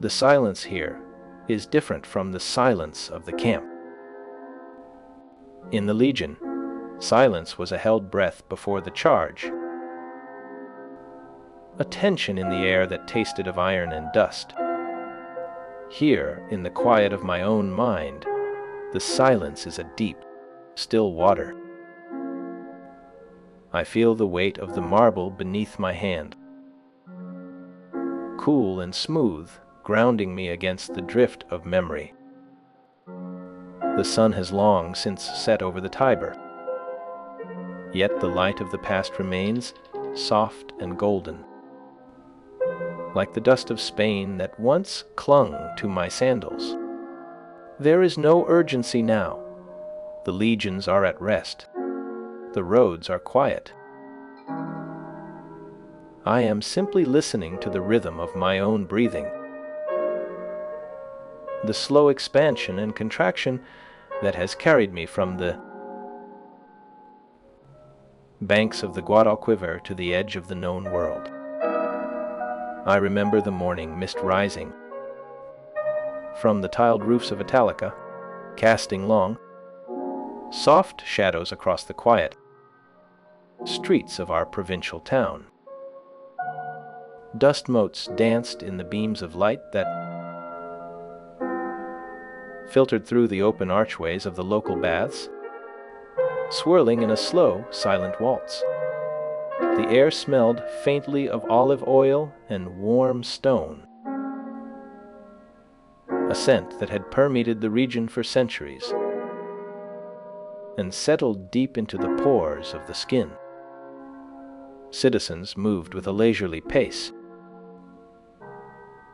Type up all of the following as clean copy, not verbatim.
The silence here is different from the silence of the camp. In the Legion, silence was a held breath before the charge, a tension in the air that tasted of iron and dust. Here, in the quiet of my own mind, the silence is a deep, still water. I feel the weight of the marble beneath my hand, cool and smooth, grounding me against the drift of memory. The sun has long since set over the Tiber, yet the light of the past remains soft and golden, like the dust of Spain that once clung to my sandals. There is no urgency now. The legions are at rest. The roads are quiet. I am simply listening to the rhythm of my own breathing, the slow expansion and contraction that has carried me from the banks of the Guadalquivir to the edge of the known world. I remember the morning mist rising from the tiled roofs of Italica, casting long, soft shadows across the quiet streets of our provincial town. Dust motes danced in the beams of light that filtered through the open archways of the local baths, swirling in a slow, silent waltz. The air smelled faintly of olive oil and warm stone, a scent that had permeated the region for centuries and settled deep into the pores of the skin. Citizens moved with a leisurely pace,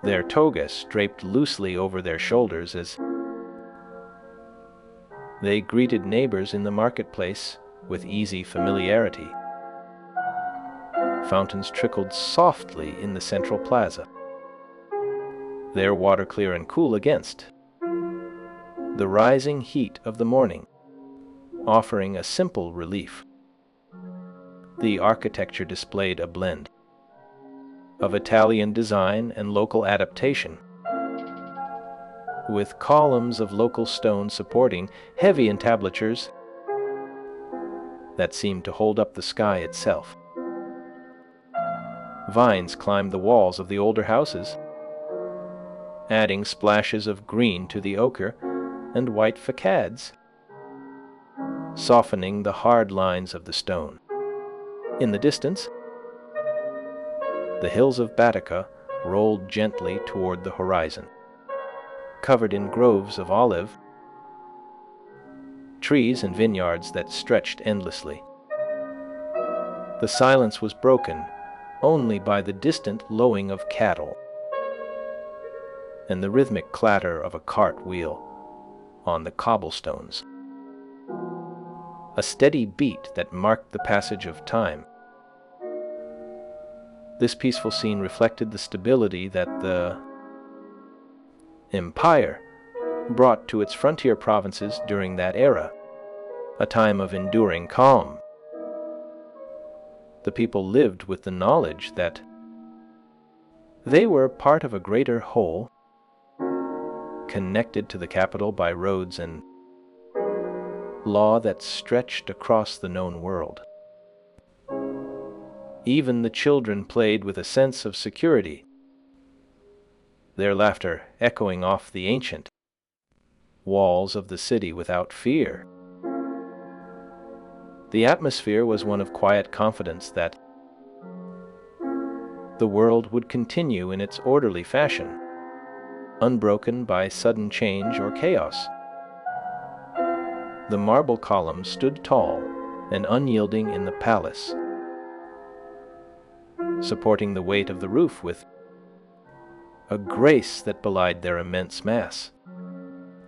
their togas draped loosely over their shoulders as they greeted neighbors in the marketplace with easy familiarity. Fountains trickled softly in the central plaza, their water clear and cool against the rising heat of the morning, offering a simple relief. The architecture displayed a blend of Italian design and local adaptation, with columns of local stone supporting heavy entablatures that seemed to hold up the sky itself. Vines climbed the walls of the older houses, adding splashes of green to the ochre and white facades, softening the hard lines of the stone. In the distance, the hills of Baetica rolled gently toward the horizon, covered in groves of olive trees and vineyards that stretched endlessly. The silence was broken only by the distant lowing of cattle and the rhythmic clatter of a cart wheel on the cobblestones, a steady beat that marked the passage of time. This peaceful scene reflected the stability that the Empire brought to its frontier provinces during that era, a time of enduring calm. The people lived with the knowledge that they were part of a greater whole, connected to the capital by roads and law that stretched across the known world. Even the children played with a sense of security, their laughter echoing off the ancient walls of the city without fear. The atmosphere was one of quiet confidence that the world would continue in its orderly fashion, unbroken by sudden change or chaos. The marble columns stood tall and unyielding in the palace, supporting the weight of the roof with a grace that belied their immense mass.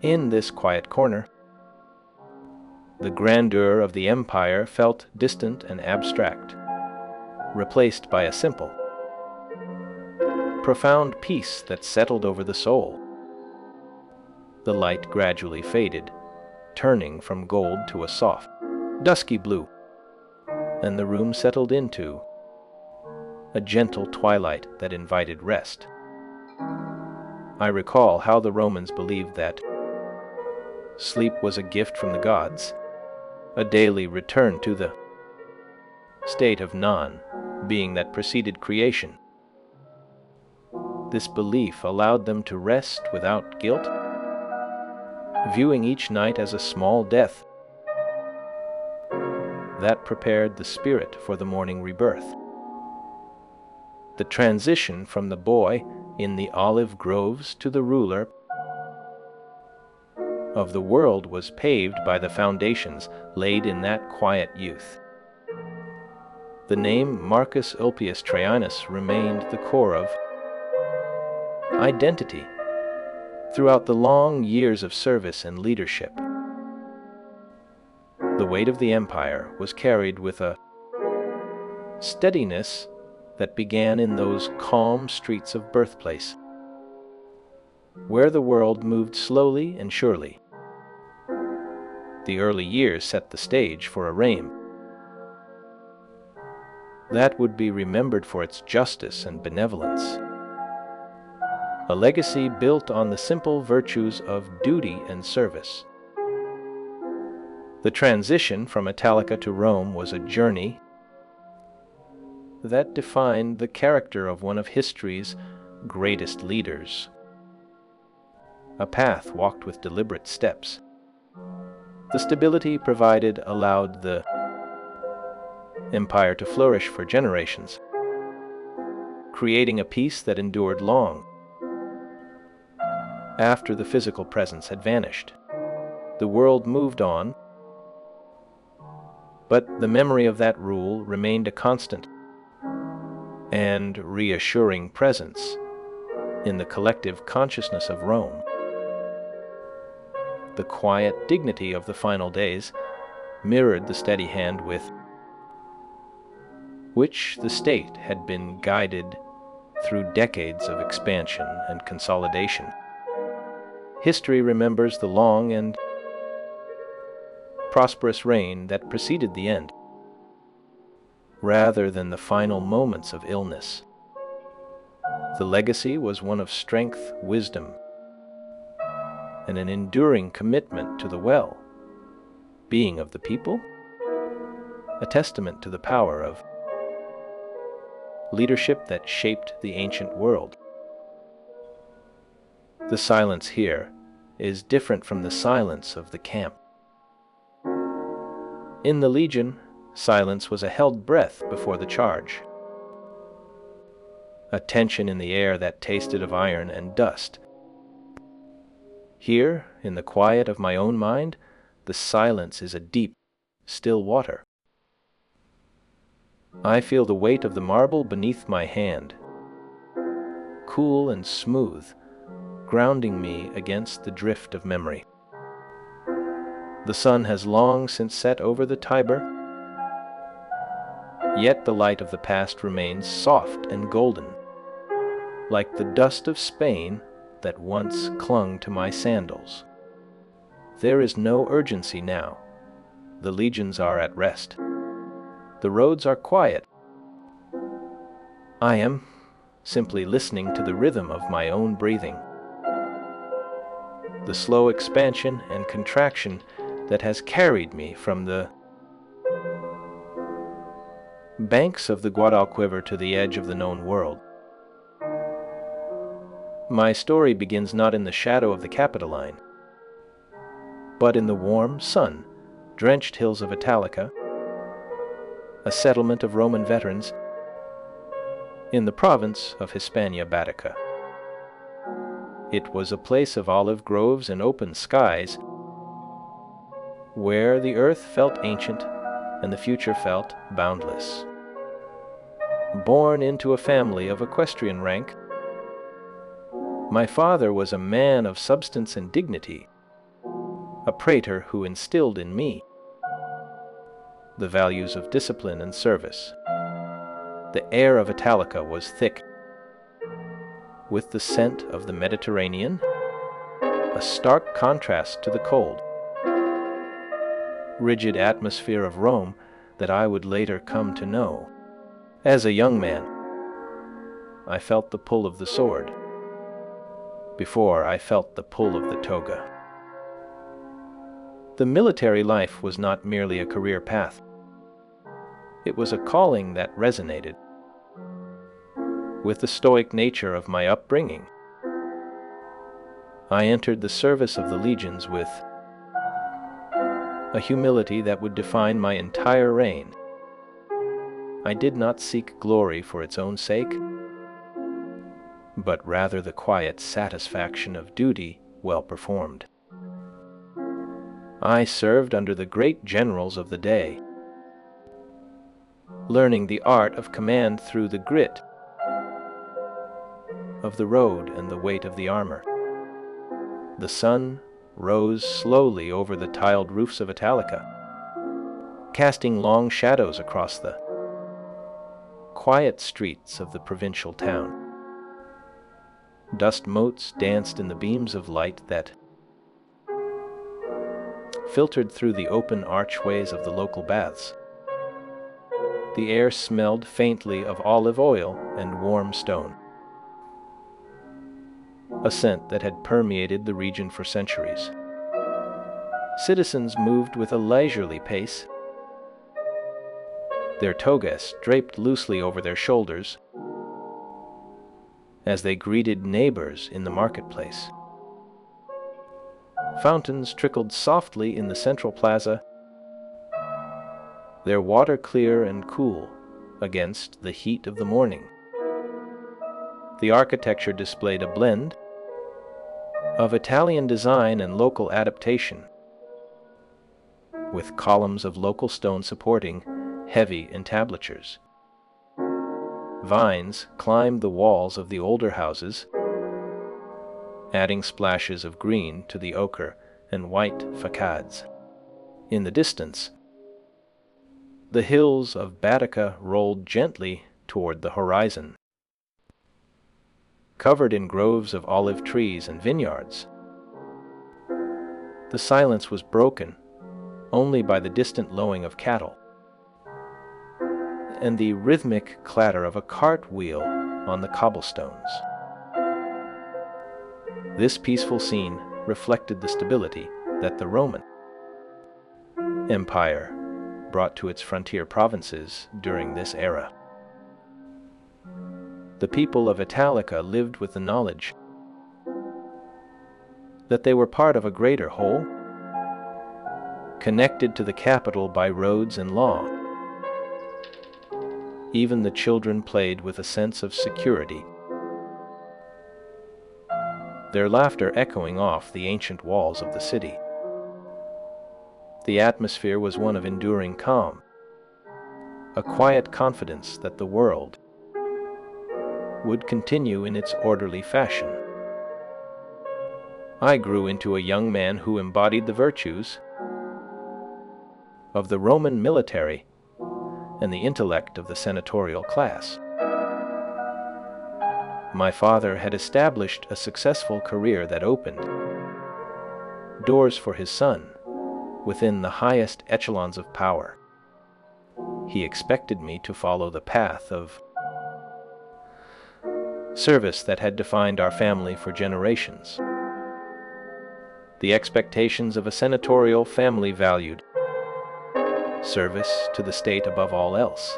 In this quiet corner, the grandeur of the empire felt distant and abstract, replaced by a simple, profound peace that settled over the soul. The light gradually faded, turning from gold to a soft, dusky blue, and the room settled into a gentle twilight that invited rest. I recall how the Romans believed that sleep was a gift from the gods, a daily return to the state of non-being that preceded creation. This belief allowed them to rest without guilt, viewing each night as a small death that prepared the spirit for the morning rebirth. The transition from the boy in the olive groves to the ruler of the world was paved by the foundations laid in that quiet youth. The name Marcus Ulpius Traianus remained the core of identity throughout the long years of service and leadership. The weight of the empire was carried with a steadiness that began in those calm streets of birthplace, where the world moved slowly and surely. The early years set the stage for a reign that would be remembered for its justice and benevolence, a legacy built on the simple virtues of duty and service. The transition from Italica to Rome was a journey that defined the character of one of history's greatest leaders, a path walked with deliberate steps. The stability provided allowed the empire to flourish for generations, creating a peace that endured long after the physical presence had vanished. The world moved on, but the memory of that rule remained a constant and reassuring presence in the collective consciousness of Rome. The quiet dignity of the final days mirrored the steady hand with which the state had been guided through decades of expansion and consolidation. History remembers the long and prosperous reign that preceded the end, rather than the final moments of illness. The legacy was one of strength, wisdom, and an enduring commitment to the well-being of the people, a testament to the power of leadership that shaped the ancient world. The silence here is different from the silence of the camp. In the Legion, silence was a held breath before the charge, a tension in the air that tasted of iron and dust. Here, in the quiet of my own mind, the silence is a deep, still water. I feel the weight of the marble beneath my hand, cool and smooth, grounding me against the drift of memory. The sun has long since set over the Tiber, yet the light of the past remains soft and golden, like the dust of Spain that once clung to my sandals. There is no urgency now. The legions are at rest. The roads are quiet. I am simply listening to the rhythm of my own breathing, the slow expansion and contraction that has carried me from the banks of the Guadalquivir to the edge of the known world. My story begins not in the shadow of the Capitoline, but in the warm, sun-drenched hills of Italica, a settlement of Roman veterans in the province of Hispania Baetica. It was a place of olive groves and open skies, where the earth felt ancient and the future felt boundless. Born into a family of equestrian rank, my father was a man of substance and dignity, a praetor who instilled in me the values of discipline and service. The air of Italica was thick with the scent of the Mediterranean, a stark contrast to the cold, rigid atmosphere of Rome that I would later come to know. As a young man, I felt the pull of the sword. before I felt the pull of the toga. The military life was not merely a career path. It was a calling that resonated with the stoic nature of my upbringing. I entered the service of the legions with a humility that would define my entire reign. I did not seek glory for its own sake, but rather the quiet satisfaction of duty well performed. I served under the great generals of the day, learning the art of command through the grit of the road and the weight of the armor. The sun rose slowly over the tiled roofs of Italica, casting long shadows across the quiet streets of the provincial town. Dust motes danced in the beams of light that filtered through the open archways of the local baths. The air smelled faintly of olive oil and warm stone, a scent that had permeated the region for centuries. Citizens moved with a leisurely pace, their togas draped loosely over their shoulders as they greeted neighbors in the marketplace. Fountains trickled softly in the central plaza, their water clear and cool against the heat of the morning. The architecture displayed a blend of Italian design and local adaptation, with columns of local stone supporting heavy entablatures. Vines climbed the walls of the older houses, adding splashes of green to the ochre and white facades. In the distance, the hills of Baetica rolled gently toward the horizon, covered in groves of olive trees and vineyards. The silence was broken only by the distant lowing of cattle and the rhythmic clatter of a cartwheel on the cobblestones. This peaceful scene reflected the stability that the Roman Empire brought to its frontier provinces during this era. The people of Italica lived with the knowledge that they were part of a greater whole, connected to the capital by roads and law. Even the children played with a sense of security, their laughter echoing off the ancient walls of the city. The atmosphere was one of enduring calm, a quiet confidence that the world would continue in its orderly fashion. I grew into a young man who embodied the virtues of the Roman military and the intellect of the senatorial class. My father had established a successful career that opened doors for his son within the highest echelons of power. He expected me to follow the path of service that had defined our family for generations. The expectations of a senatorial family valued service to the state above all else.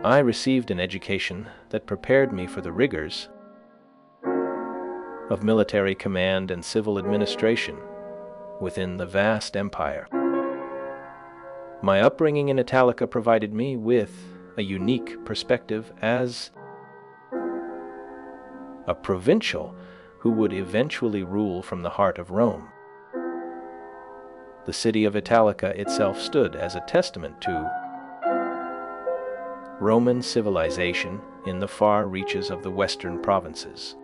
I received an education that prepared me for the rigors of military command and civil administration within the vast empire. My upbringing in Italica provided me with a unique perspective as a provincial who would eventually rule from the heart of Rome. The city of Italica itself stood as a testament to Roman civilization in the far reaches of the western provinces.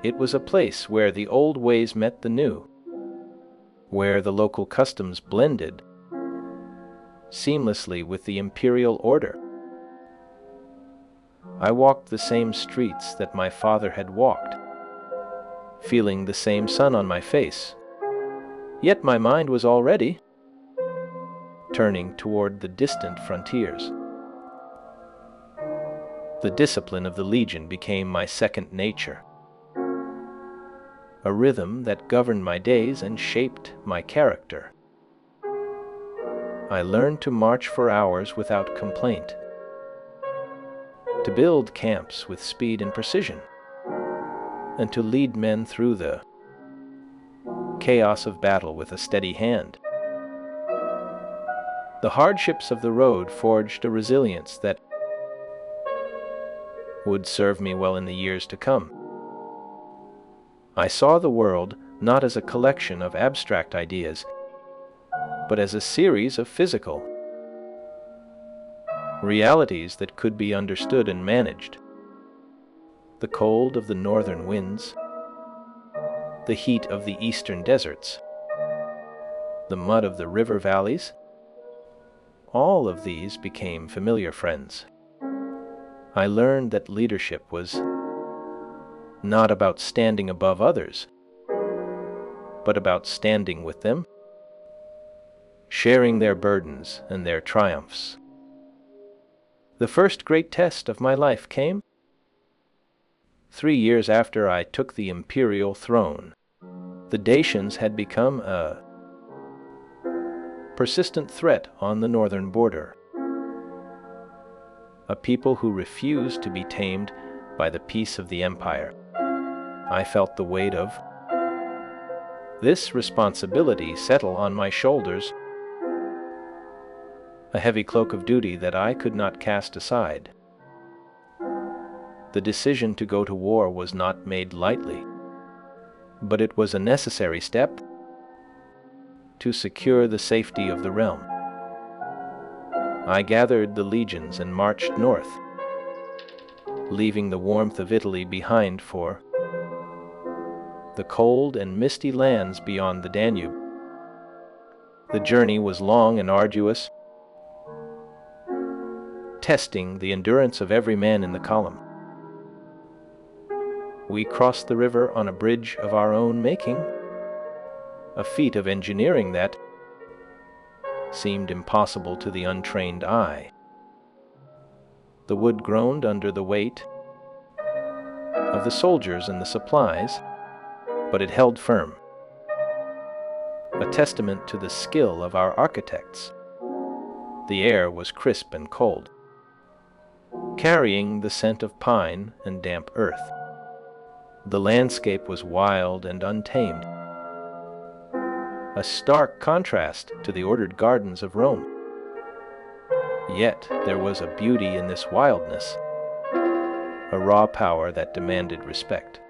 It was a place where the old ways met the new, where the local customs blended seamlessly with the imperial order. I walked the same streets that my father had walked, feeling the same sun on my face, yet my mind was already turning toward the distant frontiers. The discipline of the legion became my second nature, a rhythm that governed my days and shaped my character. I learned to march for hours without complaint, to build camps with speed and precision, and to lead men through the chaos of battle with a steady hand. The hardships of the road forged a resilience that would serve me well in the years to come. I saw the world not as a collection of abstract ideas, but as a series of physical realities that could be understood and managed. The cold of the northern winds, the heat of the eastern deserts, the mud of the river valleys, all of these became familiar friends. I learned that leadership was not about standing above others, but about standing with them, sharing their burdens and their triumphs. The first great test of my life came 3 years after I took the imperial throne. The Dacians had become a persistent threat on the northern border, a people who refused to be tamed by the peace of the empire. I felt the weight of this responsibility settle on my shoulders, a heavy cloak of duty that I could not cast aside. The decision to go to war was not made lightly, but it was a necessary step to secure the safety of the realm. I gathered the legions and marched north, leaving the warmth of Italy behind for the cold and misty lands beyond the Danube. The journey was long and arduous, testing the endurance of every man in the column. We crossed the river on a bridge of our own making, a feat of engineering that seemed impossible to the untrained eye. The wood groaned under the weight of the soldiers and the supplies, but it held firm, a testament to the skill of our architects. The air was crisp and cold, carrying the scent of pine and damp earth. The landscape was wild and untamed, a stark contrast to the ordered gardens of Rome. Yet there was a beauty in this wildness, a raw power that demanded respect.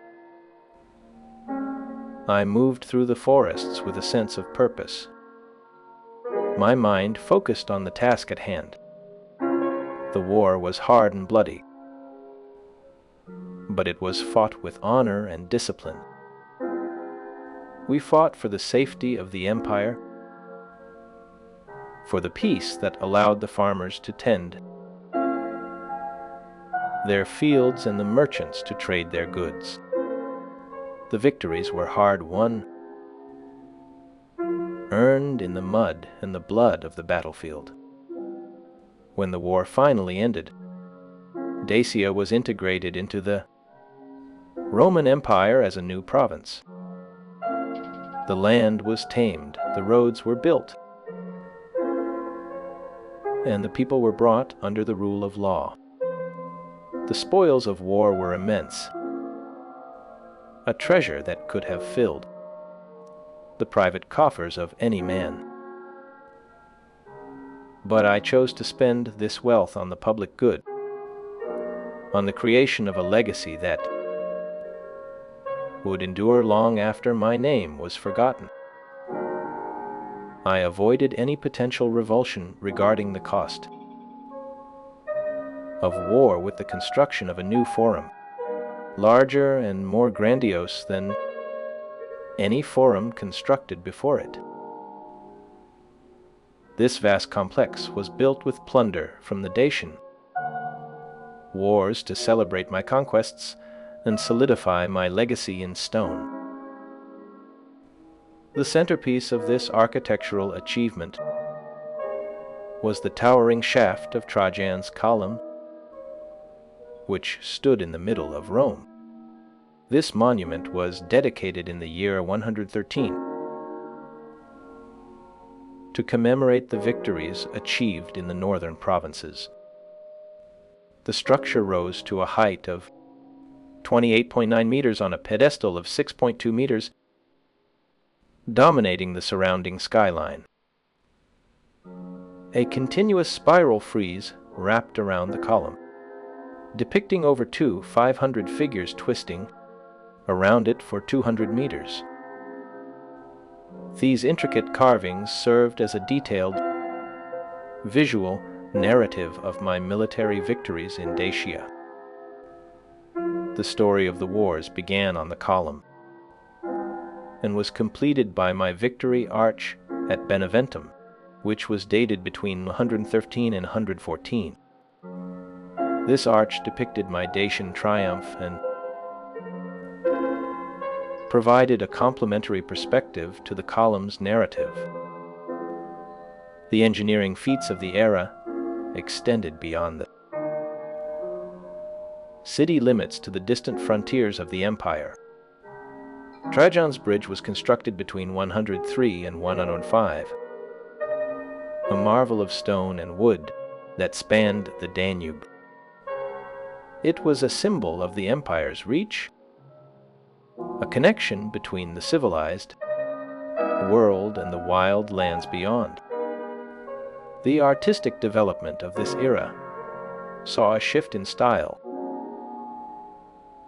I moved through the forests with a sense of purpose, my mind focused on the task at hand. The war was hard and bloody, but it was fought with honor and discipline. We fought for the safety of the empire, for the peace that allowed the farmers to tend their fields and the merchants to trade their goods. The victories were hard won, earned in the mud and the blood of the battlefield. When the war finally ended, Dacia was integrated into the Roman Empire as a new province. The land was tamed, the roads were built, and the people were brought under the rule of law. The spoils of war were immense, a treasure that could have filled the private coffers of any man. But I chose to spend this wealth on the public good, on the creation of a legacy that would endure long after my name was forgotten. I avoided any potential revulsion regarding the cost of war with the construction of a new forum, larger and more grandiose than any forum constructed before it. This vast complex was built with plunder from the Dacian wars to celebrate my conquests and solidify my legacy in stone. The centerpiece of this architectural achievement was the towering shaft of Trajan's column, which stood in the middle of Rome. This monument was dedicated in the year 113 to commemorate the victories achieved in the northern provinces. The structure rose to a height of 28.9 meters on a pedestal of 6.2 meters, dominating the surrounding skyline. A continuous spiral frieze wrapped around the column, depicting over 500 figures twisting around it for 200 meters. These intricate carvings served as a detailed visual narrative of my military victories in Dacia. The story of the wars began on the column and was completed by my victory arch at Beneventum, which was dated between 113 and 114. This arch depicted my Dacian triumph and provided a complementary perspective to the column's narrative. The engineering feats of the era extended beyond the city limits to the distant frontiers of the empire. Trajan's bridge was constructed between 103 and 105, a marvel of stone and wood that spanned the Danube. It was a symbol of the empire's reach, a connection between the civilized world and the wild lands beyond. The artistic development of this era saw a shift in style,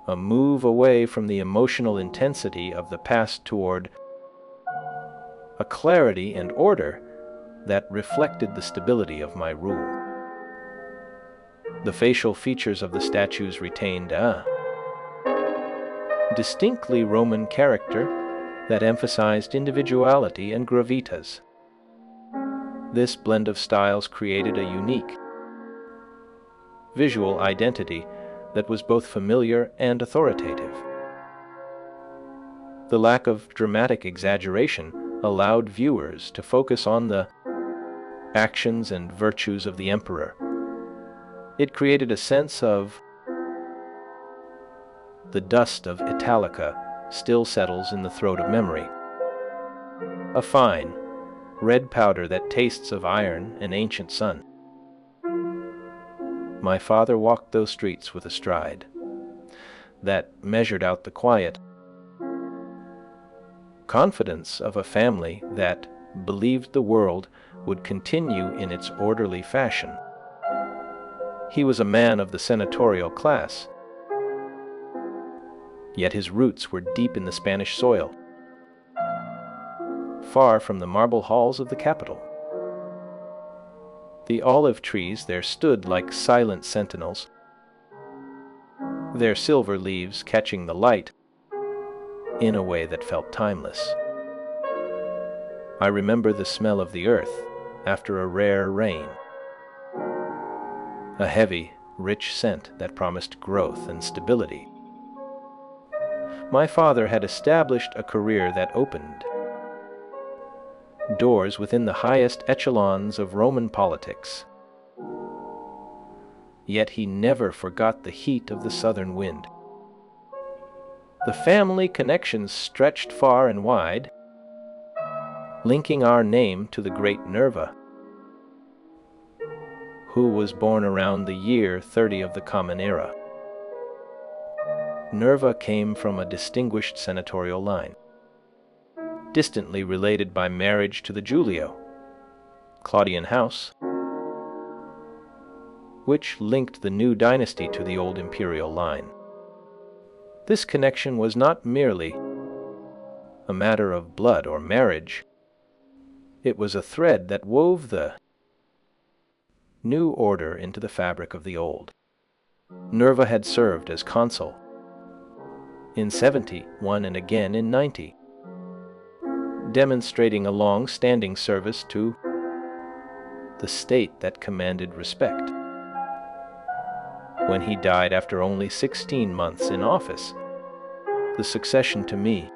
a move away from the emotional intensity of the past toward a clarity and order that reflected the stability of my rule. The facial features of the statues retained a distinctly Roman character that emphasized individuality and gravitas. This blend of styles created a unique visual identity that was both familiar and authoritative. The lack of dramatic exaggeration allowed viewers to focus on the actions and virtues of the emperor. It created a sense of the dust of Italica still settles in the throat of memory, a fine, red powder that tastes of iron and ancient sun. My father walked those streets with a stride that measured out the quiet confidence of a family that believed the world would continue in its orderly fashion. He was a man of the senatorial class, yet his roots were deep in the Spanish soil, far from the marble halls of the capital. The olive trees there stood like silent sentinels, their silver leaves catching the light in a way that felt timeless. I remember the smell of the earth after a rare rain, a heavy, rich scent that promised growth and stability. My father had established a career that opened doors within the highest echelons of Roman politics. Yet he never forgot the heat of the southern wind. The family connections stretched far and wide, linking our name to the great Nerva, who was born around the year 30 of the Common Era. Nerva came from a distinguished senatorial line, distantly related by marriage to the Julio Claudian house, which linked the new dynasty to the old imperial line. This connection was not merely a matter of blood or marriage. It was a thread that wove the new order into the fabric of the old. Nerva had served as consul in 71 and again in 90, demonstrating a long-standing service to the state that commanded respect. When he died after only 16 months in office, the succession to me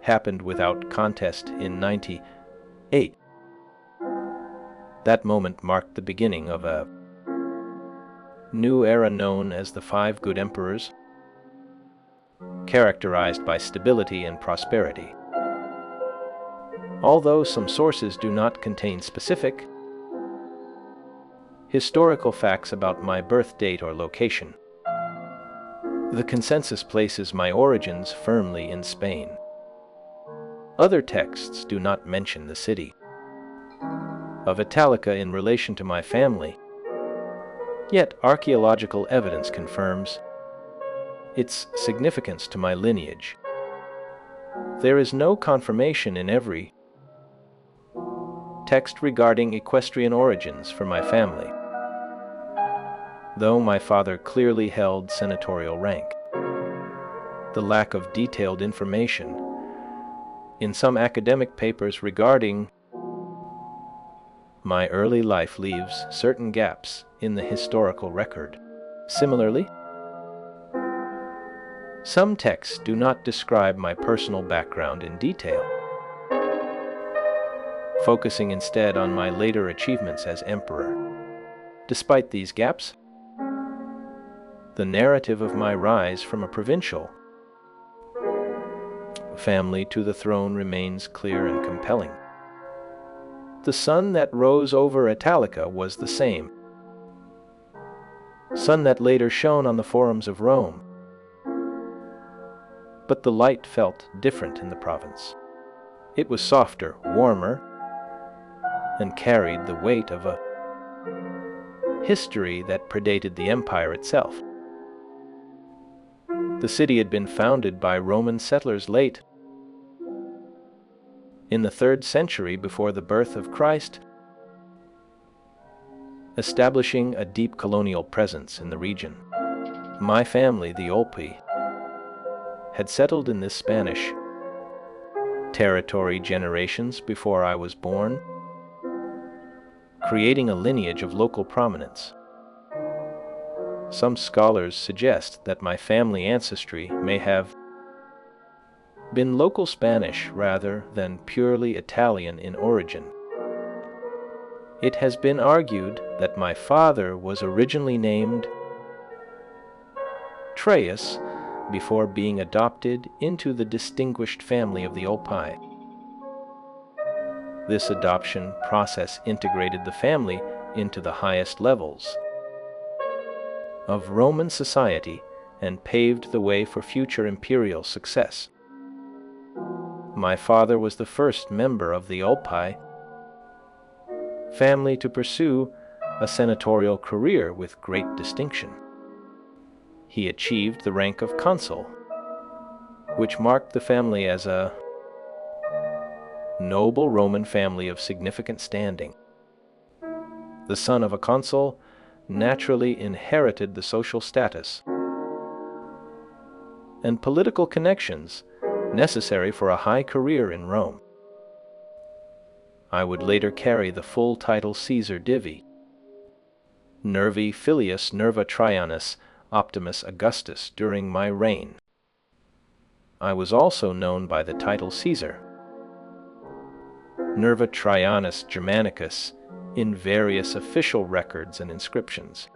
happened without contest in 98. That moment marked the beginning of a new era known as the Five Good Emperors, characterized by stability and prosperity. Although some sources do not contain specific historical facts about my birth date or location, the consensus places my origins firmly in Spain. Other texts do not mention the city of Italica in relation to my family, yet archaeological evidence confirms its significance to my lineage. There is no confirmation in every text regarding equestrian origins for my family, though my father clearly held senatorial rank. The lack of detailed information in some academic papers regarding my early life leaves certain gaps in the historical record. Similarly, some texts do not describe my personal background in detail, focusing instead on my later achievements as emperor. Despite these gaps, the narrative of my rise from a provincial family to the throne remains clear and compelling. The sun that rose over Italica was the same sun that later shone on the forums of Rome, but the light felt different in the province. It was softer, warmer, and carried the weight of a history that predated the empire itself. The city had been founded by Roman settlers late in the 3rd century before the birth of Christ, establishing a deep colonial presence in the region. My family, the Olpi, had settled in this Spanish territory generations before I was born, creating a lineage of local prominence. Some scholars suggest that my family ancestry may have been local Spanish rather than purely Italian in origin. It has been argued that my father was originally named Trajan before being adopted into the distinguished family of the Olpi. This adoption process integrated the family into the highest levels of Roman society and paved the way for future imperial success. My father was the first member of the Olpi family to pursue a senatorial career with great distinction. He achieved the rank of consul, which marked the family as a noble Roman family of significant standing. The son of a consul naturally inherited the social status and political connections necessary for a high career in Rome. I would later carry the full title Caesar Divi, Nervi Filius Nerva Trajanus Optimus Augustus during my reign. I was also known by the title Caesar, Nerva Trajanus Germanicus, in various official records and inscriptions.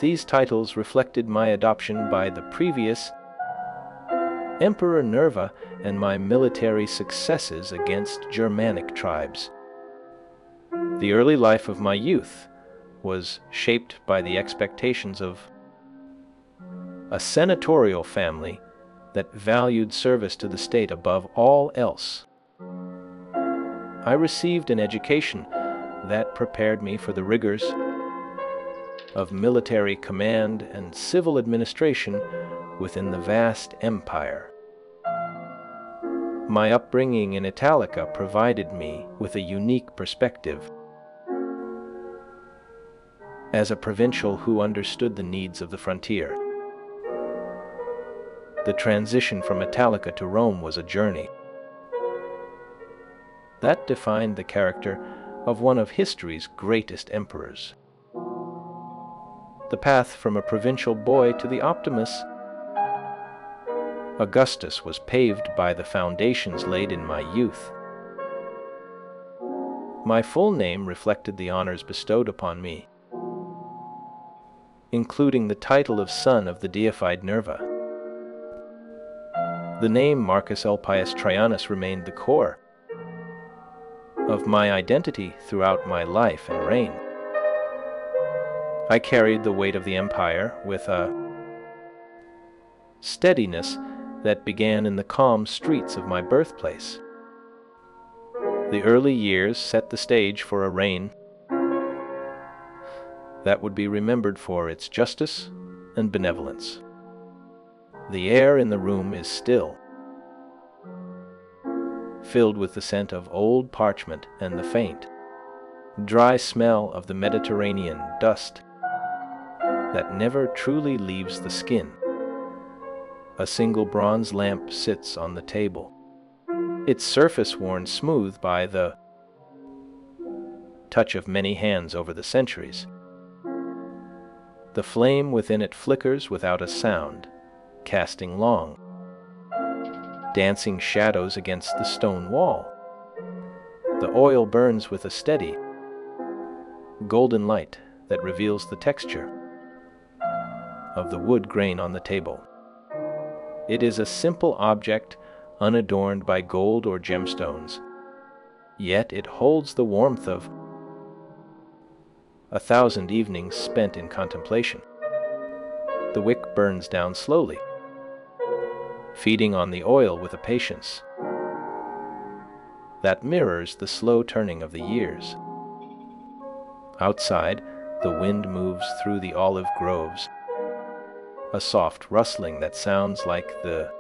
These titles reflected my adoption by the previous Emperor Nerva and my military successes against Germanic tribes. The early life of my youth was shaped by the expectations of a senatorial family that valued service to the state above all else. I received an education that prepared me for the rigors of military command and civil administration within the vast empire. My upbringing in Italica provided me with a unique perspective. As a provincial who understood the needs of the frontier, the transition from Italica to Rome was a journey that defined the character of one of history's greatest emperors. The path from a provincial boy to the Optimus Augustus was paved by the foundations laid in my youth. My full name reflected the honors bestowed upon me including the title of son of the deified Nerva. The name Marcus Ulpius Trajanus remained the core of my identity throughout my life and reign. I carried the weight of the empire with a steadiness that began in the calm streets of my birthplace. The early years set the stage for a reign that would be remembered for its justice and benevolence. The air in the room is still, filled with the scent of old parchment and the faint, dry smell of the Mediterranean dust that never truly leaves the skin. A single bronze lamp sits on the table, its surface worn smooth by the touch of many hands over the centuries. The flame within it flickers without a sound, casting long, dancing shadows against the stone wall. The oil burns with a steady, golden light that reveals the texture of the wood grain on the table. It is a simple object unadorned by gold or gemstones, yet it holds the warmth of 1,000 evenings spent in contemplation. The wick burns down slowly, feeding on the oil with a patience that mirrors the slow turning of the years. Outside, the wind moves through the olive groves, a soft rustling that sounds like the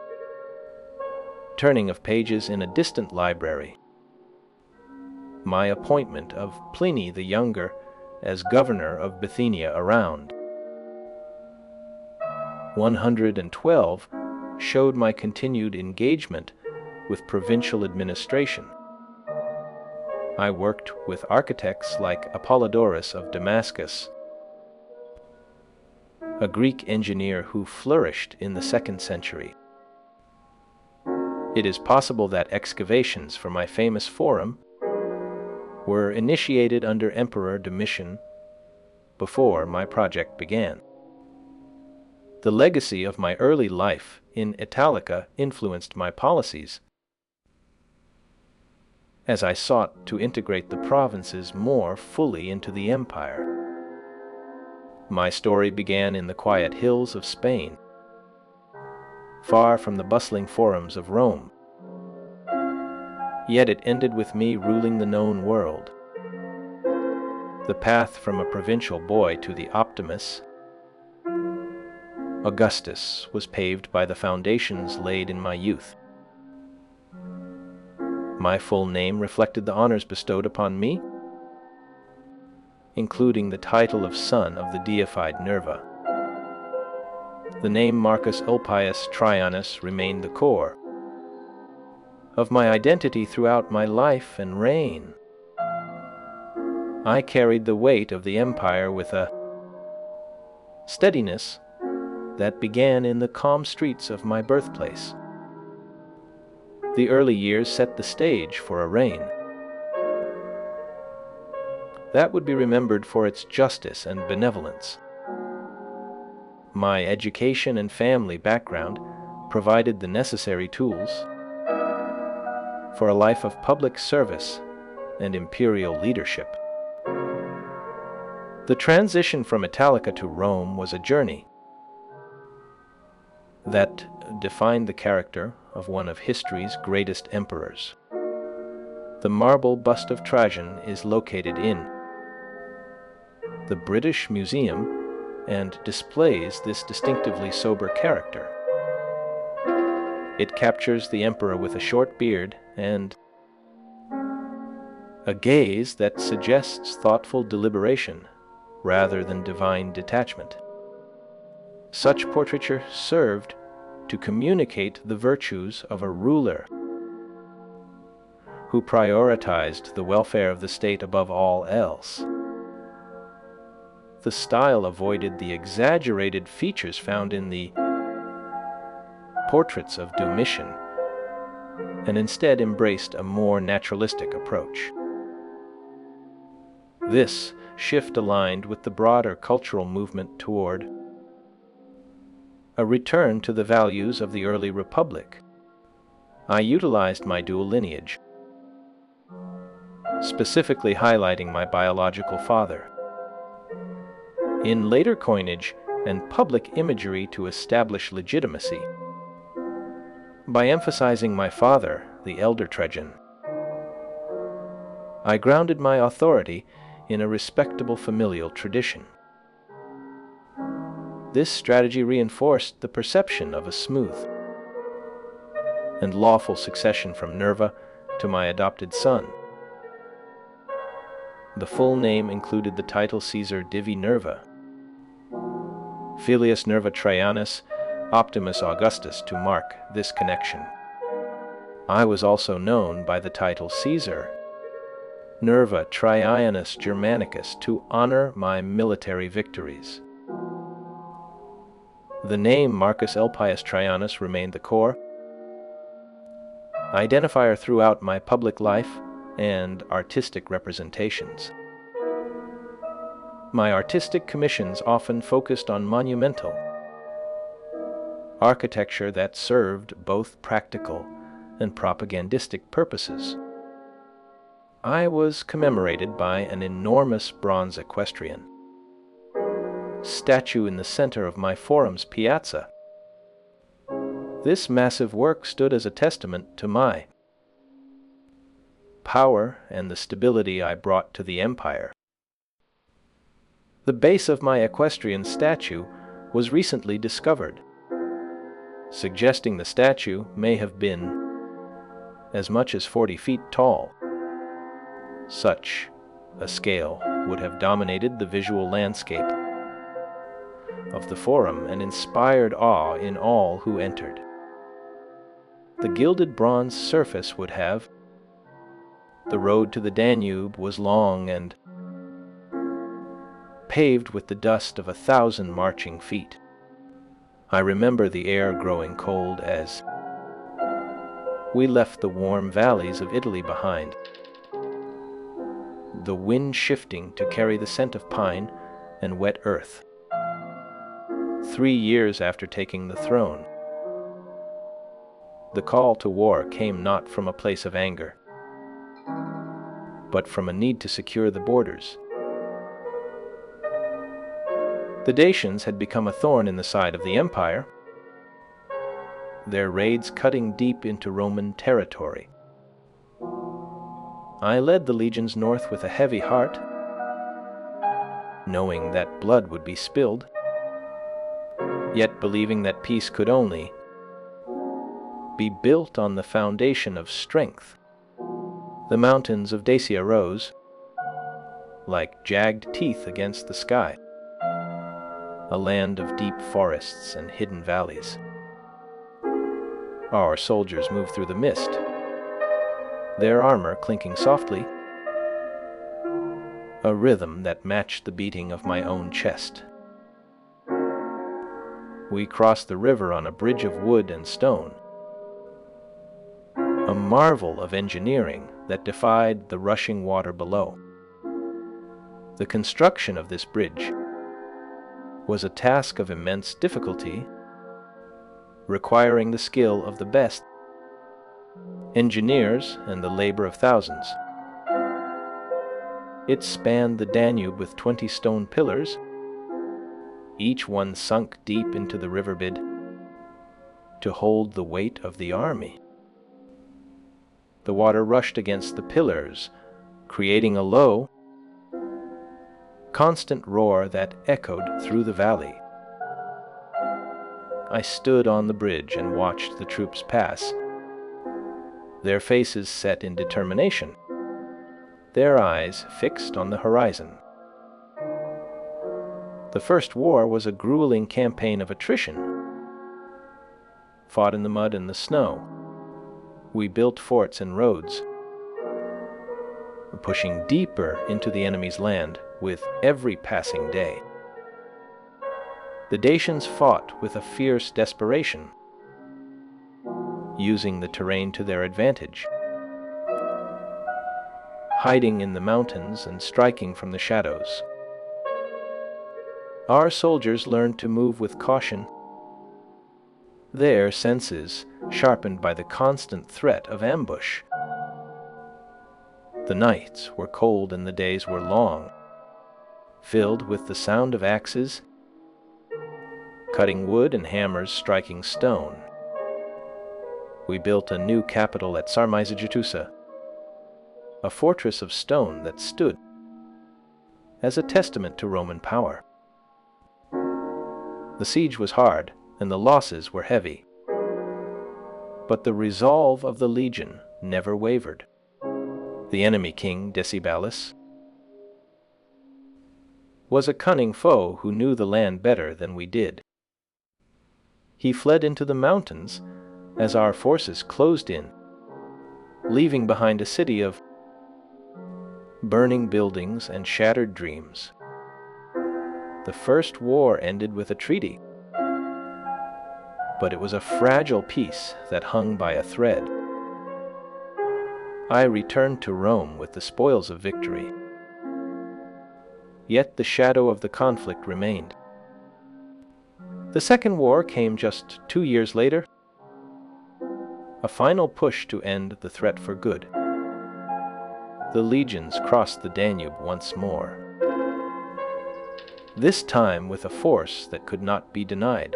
turning of pages in a distant library. My appointment of Pliny the Younger as governor of Bithynia around 112 showed my continued engagement with provincial administration. I worked with architects like Apollodorus of Damascus, a Greek engineer who flourished in the 2nd century. It is possible that excavations for my famous forum were initiated under Emperor Domitian before my project began. The legacy of my early life in Italica influenced my policies as I sought to integrate the provinces more fully into the empire. My story began in the quiet hills of Spain, far from the bustling forums of Rome. Yet it ended with me ruling the known world. The path from a provincial boy to the Optimus Augustus was paved by the foundations laid in my youth. My full name reflected the honors bestowed upon me, including the title of son of the deified Nerva. The name Marcus Ulpius Trajanus remained the core of my identity throughout my life and reign. I carried the weight of the empire with a steadiness that began in the calm streets of my birthplace. The early years set the stage for a reign that would be remembered for its justice and benevolence. My education and family background provided the necessary tools for a life of public service and imperial leadership. The transition from Italica to Rome was a journey that defined the character of one of history's greatest emperors. The marble bust of Trajan is located in the British Museum and displays this distinctively sober character. It captures the emperor with a short beard and a gaze that suggests thoughtful deliberation rather than divine detachment. Such portraiture served to communicate the virtues of a ruler who prioritized the welfare of the state above all else. The style avoided the exaggerated features found in the portraits of Domitian and instead embraced a more naturalistic approach. This shift aligned with the broader cultural movement toward a return to the values of the early republic. I utilized my dual lineage, specifically highlighting my biological father, in later coinage and public imagery to establish legitimacy. By emphasizing my father, the elder Trajan, I grounded my authority in a respectable familial tradition. This strategy reinforced the perception of a smooth and lawful succession from Nerva to my adopted son. The full name included the title Caesar Divi Nerva, Filius Nerva Trajanus Optimus Augustus to mark this connection. I was also known by the title Caesar Nerva Trajanus Germanicus to honor my military victories. The name Marcus Elpius Trajanus remained the core identifier throughout my public life and artistic representations. My artistic commissions often focused on monumental architecture that served both practical and propagandistic purposes. I was commemorated by an enormous bronze equestrian statue in the center of my forum's piazza. This massive work stood as a testament to my power and the stability I brought to the empire. The base of my equestrian statue was recently discovered, suggesting the statue may have been as much as 40 feet tall. Such a scale would have dominated the visual landscape of the forum and inspired awe in all who entered. The gilded bronze surface would have. The road to the Danube was long and paved with the dust of 1,000 marching feet. I remember the air growing cold as we left the warm valleys of Italy behind, the wind shifting to carry the scent of pine and wet earth. 3 years after taking the throne, the call to war came not from a place of anger, but from a need to secure the borders. The Dacians had become a thorn in the side of the empire, their raids cutting deep into Roman territory. I led the legions north with a heavy heart, knowing that blood would be spilled, yet believing that peace could only be built on the foundation of strength. The mountains of Dacia rose like jagged teeth against the sky, a land of deep forests and hidden valleys. Our soldiers moved through the mist, their armor clinking softly, a rhythm that matched the beating of my own chest. We crossed the river on a bridge of wood and stone, a marvel of engineering that defied the rushing water below. The construction of this bridge was a task of immense difficulty, requiring the skill of the best engineers and the labor of thousands. It spanned the Danube with 20 stone pillars, each one sunk deep into the riverbed to hold the weight of the army. The water rushed against the pillars, creating a low, constant roar that echoed through the valley. I stood on the bridge and watched the troops pass, their faces set in determination, their eyes fixed on the horizon. The first war was a grueling campaign of attrition, fought in the mud and the snow. We built forts and roads, pushing deeper into the enemy's land with every passing day. The Dacians fought with a fierce desperation, using the terrain to their advantage. hiding in the mountains and striking from the shadows. Our soldiers learned to move with caution, their senses sharpened by the constant threat of ambush. The nights were cold and the days were long, filled with the sound of axes cutting wood and hammers striking stone. We built a new capital at Sarmizegetusa, a fortress of stone that stood as a testament to Roman power. The siege was hard and the losses were heavy, but the resolve of the legion never wavered. The enemy king, Decebalus, was a cunning foe who knew the land better than we did. He fled into the mountains as our forces closed in, leaving behind a city of burning buildings and shattered dreams. The first war ended with a treaty, but it was a fragile peace that hung by a thread. I returned to Rome with the spoils of victory, yet the shadow of the conflict remained. The Second War came just 2 years later, a final push to end the threat for good. The legions crossed the Danube once more, this time with a force that could not be denied.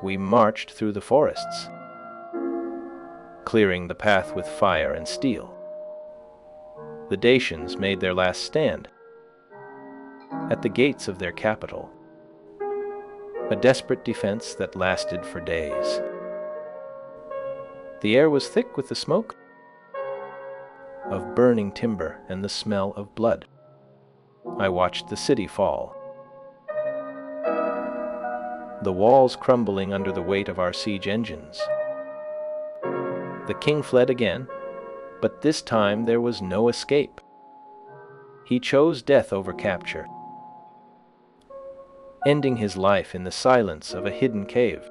We marched through the forests, clearing the path with fire and steel. The Dacians made their last stand at the gates of their capital, a desperate defense that lasted for days. The air was thick with the smoke of burning timber and the smell of blood. I watched the city fall, the walls crumbling under the weight of our siege engines. The king fled again, but this time there was no escape. He chose death over capture, ending his life in the silence of a hidden cave.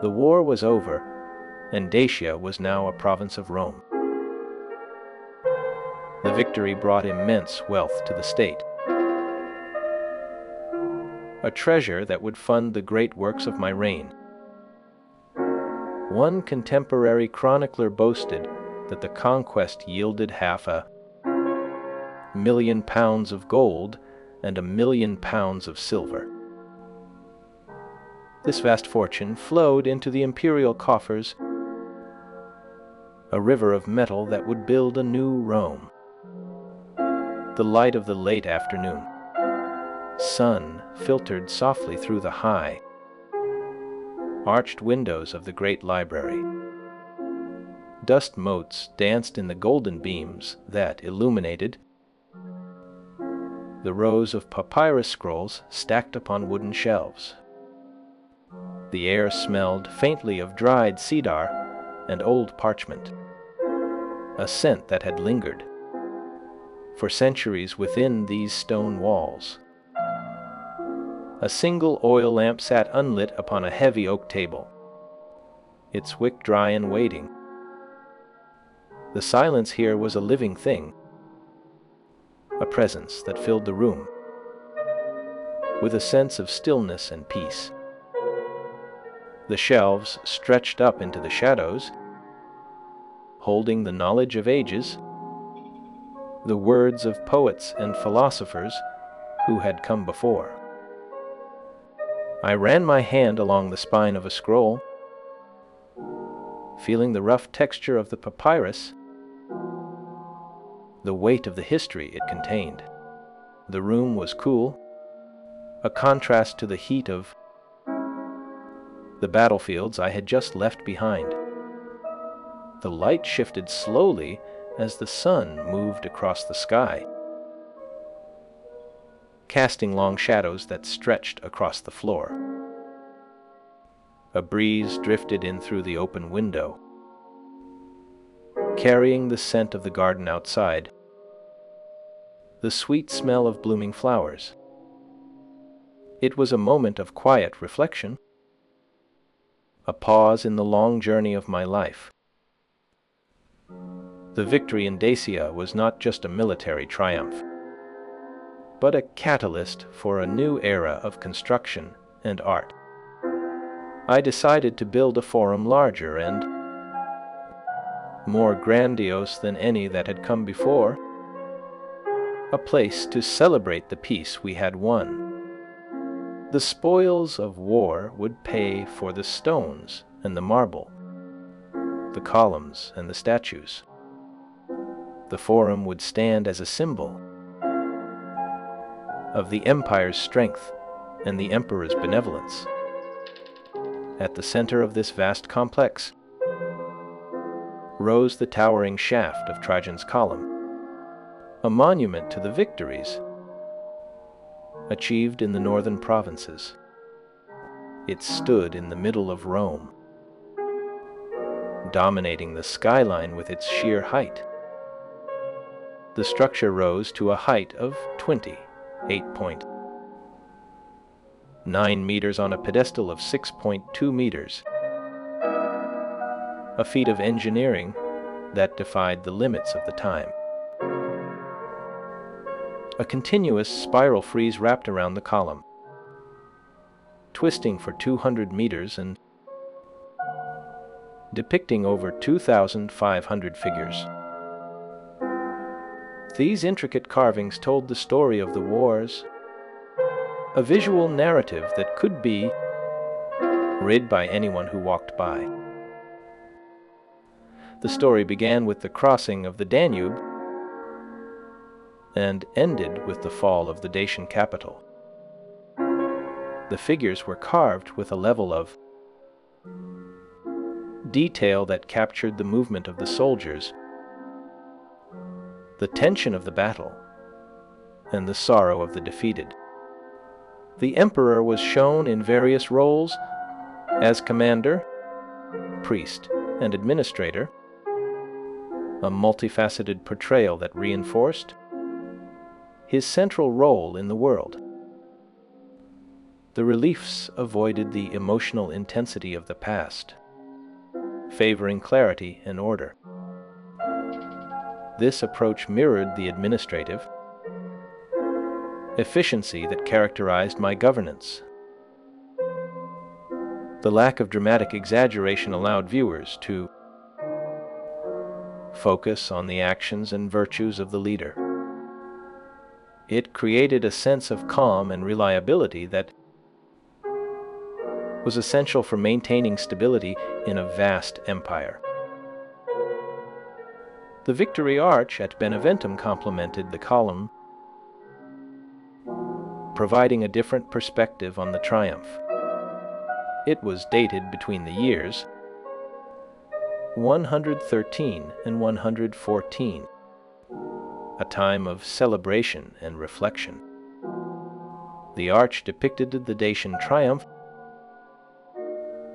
The war was over, and Dacia was now a province of Rome. The victory brought immense wealth to the state, a treasure that would fund the great works of my reign. One contemporary chronicler boasted that the conquest yielded £500,000 of gold and £1,000,000 of silver. This vast fortune flowed into the imperial coffers, a river of metal that would build a new Rome. The light of the late afternoon sun filtered softly through the high, arched windows of the great library. Dust motes danced in the golden beams that illuminated the rows of papyrus scrolls stacked upon wooden shelves. The air smelled faintly of dried cedar and old parchment, a scent that had lingered for centuries within these stone walls. A single oil lamp sat unlit upon a heavy oak table, its wick dry and waiting. The silence here was a living thing, a presence that filled the room with a sense of stillness and peace. The shelves stretched up into the shadows, holding the knowledge of ages, the words of poets and philosophers who had come before. I ran my hand along the spine of a scroll, feeling the rough texture of the papyrus, the weight of the history it contained. The room was cool, a contrast to the heat of the battlefields I had just left behind. The light shifted slowly as the sun moved across the sky, casting long shadows that stretched across the floor. A breeze drifted in through the open window, carrying the scent of the garden outside, the sweet smell of blooming flowers. It was a moment of quiet reflection, a pause in the long journey of my life. The victory in Dacia was not just a military triumph, but a catalyst for a new era of construction and art. I decided to build a forum larger and more grandiose than any that had come before, a place to celebrate the peace we had won. The spoils of war would pay for the stones and the marble, the columns and the statues. The forum would stand as a symbol of the empire's strength and the emperor's benevolence. At the center of this vast complex rose the towering shaft of Trajan's column, a monument to the victories achieved in the northern provinces. It stood in the middle of Rome, dominating the skyline with its sheer height. The structure rose to a height of 28.9 meters on a pedestal of 6.2 meters, a feat of engineering that defied the limits of the time. A continuous spiral frieze wrapped around the column, twisting for 200 meters and depicting over 2,500 figures. These intricate carvings told the story of the wars, a visual narrative that could be read by anyone who walked by. The story began with the crossing of the Danube and ended with the fall of the Dacian capital. The figures were carved with a level of detail that captured the movement of the soldiers, the tension of the battle, and the sorrow of the defeated. The emperor was shown in various roles as commander, priest, and administrator, a multifaceted portrayal that reinforced his central role in the world. The reliefs avoided the emotional intensity of the past, favoring clarity and order. This approach mirrored the administrative efficiency that characterized my governance. The lack of dramatic exaggeration allowed viewers to focus on the actions and virtues of the leader. It created a sense of calm and reliability that was essential for maintaining stability in a vast empire. The Victory Arch at Beneventum complemented the column, providing a different perspective on the triumph. It was dated between the years 113 and 114, a time of celebration and reflection. The arch depicted the Dacian triumph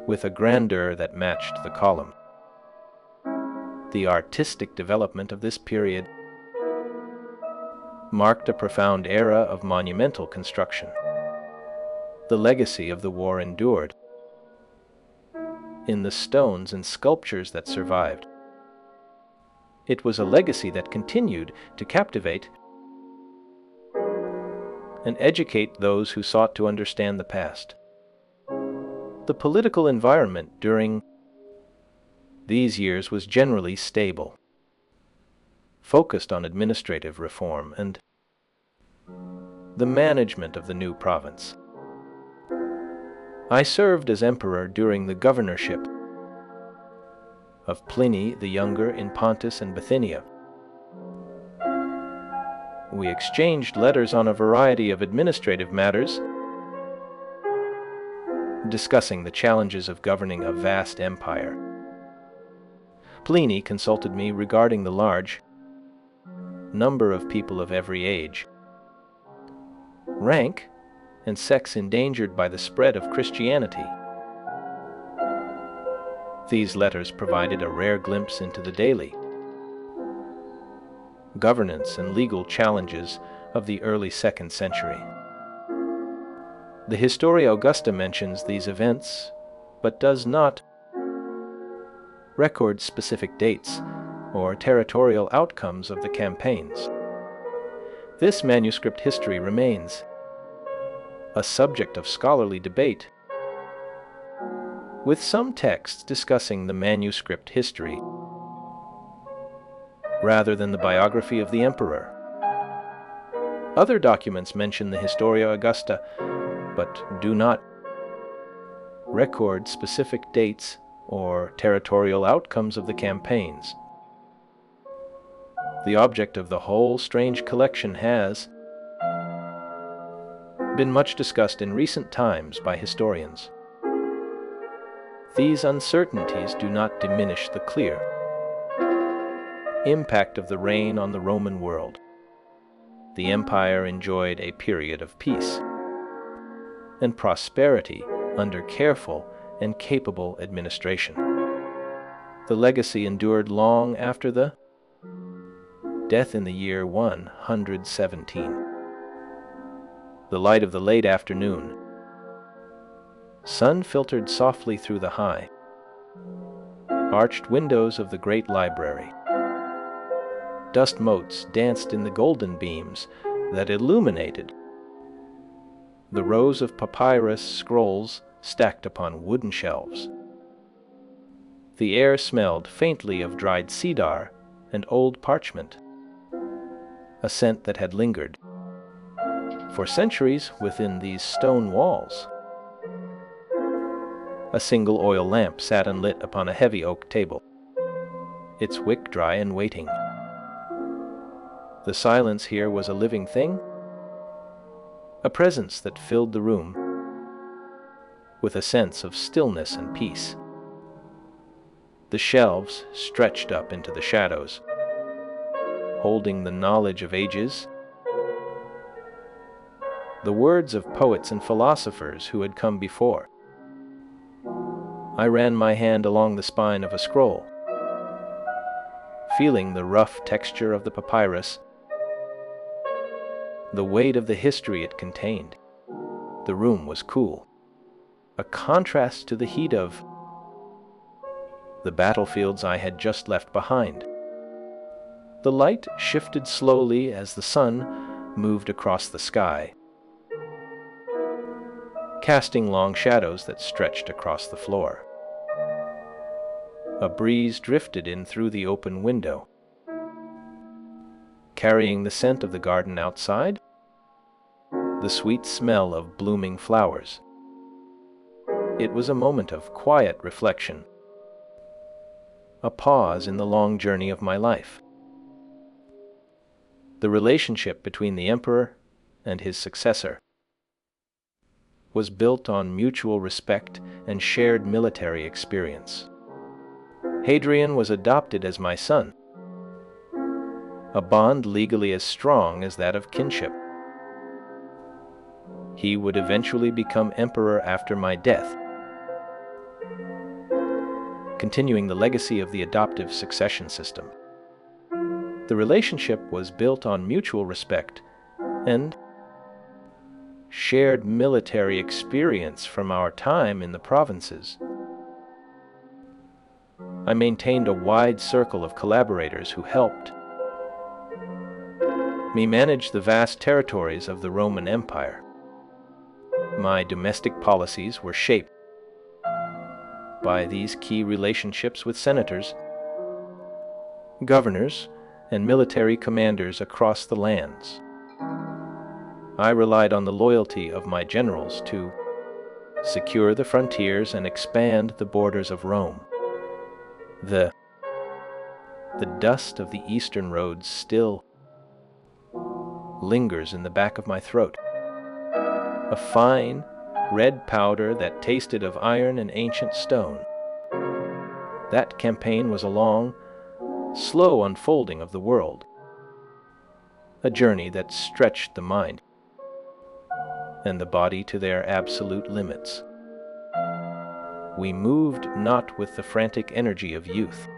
with a grandeur that matched the column. The artistic development of this period marked a profound era of monumental construction. The legacy of the war endured in the stones and sculptures that survived. It was a legacy that continued to captivate and educate those who sought to understand the past. The political environment during these years was generally stable, focused on administrative reform and the management of the new province. I served as emperor during the governorship of Pliny the Younger in Pontus and Bithynia. We exchanged letters on a variety of administrative matters, discussing the challenges of governing a vast empire. Pliny consulted me regarding the large number of people of every age, rank, and sex endangered by the spread of Christianity. These letters provided a rare glimpse into the daily governance and legal challenges of the early 2nd century. The Historia Augusta mentions these events, but does not record specific dates or territorial outcomes of the campaigns. This manuscript history remains a subject of scholarly debate, with some texts discussing the manuscript history rather than the biography of the emperor. Other documents mention the Historia Augusta, but do not record specific dates or territorial outcomes of the campaigns. The object of the whole strange collection has been much discussed in recent times by historians. These uncertainties do not diminish the clear impact of the reign on the Roman world. The empire enjoyed a period of peace and prosperity under careful and capable administration. The legacy endured long after the death in the year 117. The light of the late afternoon. Sun filtered softly through the high, arched windows of the great library. Dust motes danced in the golden beams that illuminated the rows of papyrus scrolls stacked upon wooden shelves. The air smelled faintly of dried cedar and old parchment, a scent that had lingered for centuries within these stone walls. A single oil lamp sat unlit upon a heavy oak table, its wick dry and waiting. The silence here was a living thing, a presence that filled the room with a sense of stillness and peace. The shelves stretched up into the shadows, holding the knowledge of ages, the words of poets and philosophers who had come before. I ran my hand along the spine of a scroll, feeling the rough texture of the papyrus, the weight of the history it contained. The room was cool, a contrast to the heat of the battlefields I had just left behind. The light shifted slowly as the sun moved across the sky, casting long shadows that stretched across the floor. A breeze drifted in through the open window, carrying the scent of the garden outside, the sweet smell of blooming flowers. It was a moment of quiet reflection, a pause in the long journey of my life. The relationship between the emperor and his successor was built on mutual respect and shared military experience. Hadrian was adopted as my son, a bond legally as strong as that of kinship. He would eventually become emperor after my death, continuing the legacy of the adoptive succession system. The relationship was built on mutual respect and shared military experience from our time in the provinces. I maintained a wide circle of collaborators who helped me manage the vast territories of the Roman Empire. My domestic policies were shaped by these key relationships with senators, governors, and military commanders across the lands. I relied on the loyalty of my generals to secure the frontiers and expand the borders of Rome. The dust of the eastern roads still lingers in the back of my throat, a fine, red powder that tasted of iron and ancient stone. That campaign was a long, slow unfolding of the world, a journey that stretched the mind and the body to their absolute limits. We moved not with the frantic energy of youth,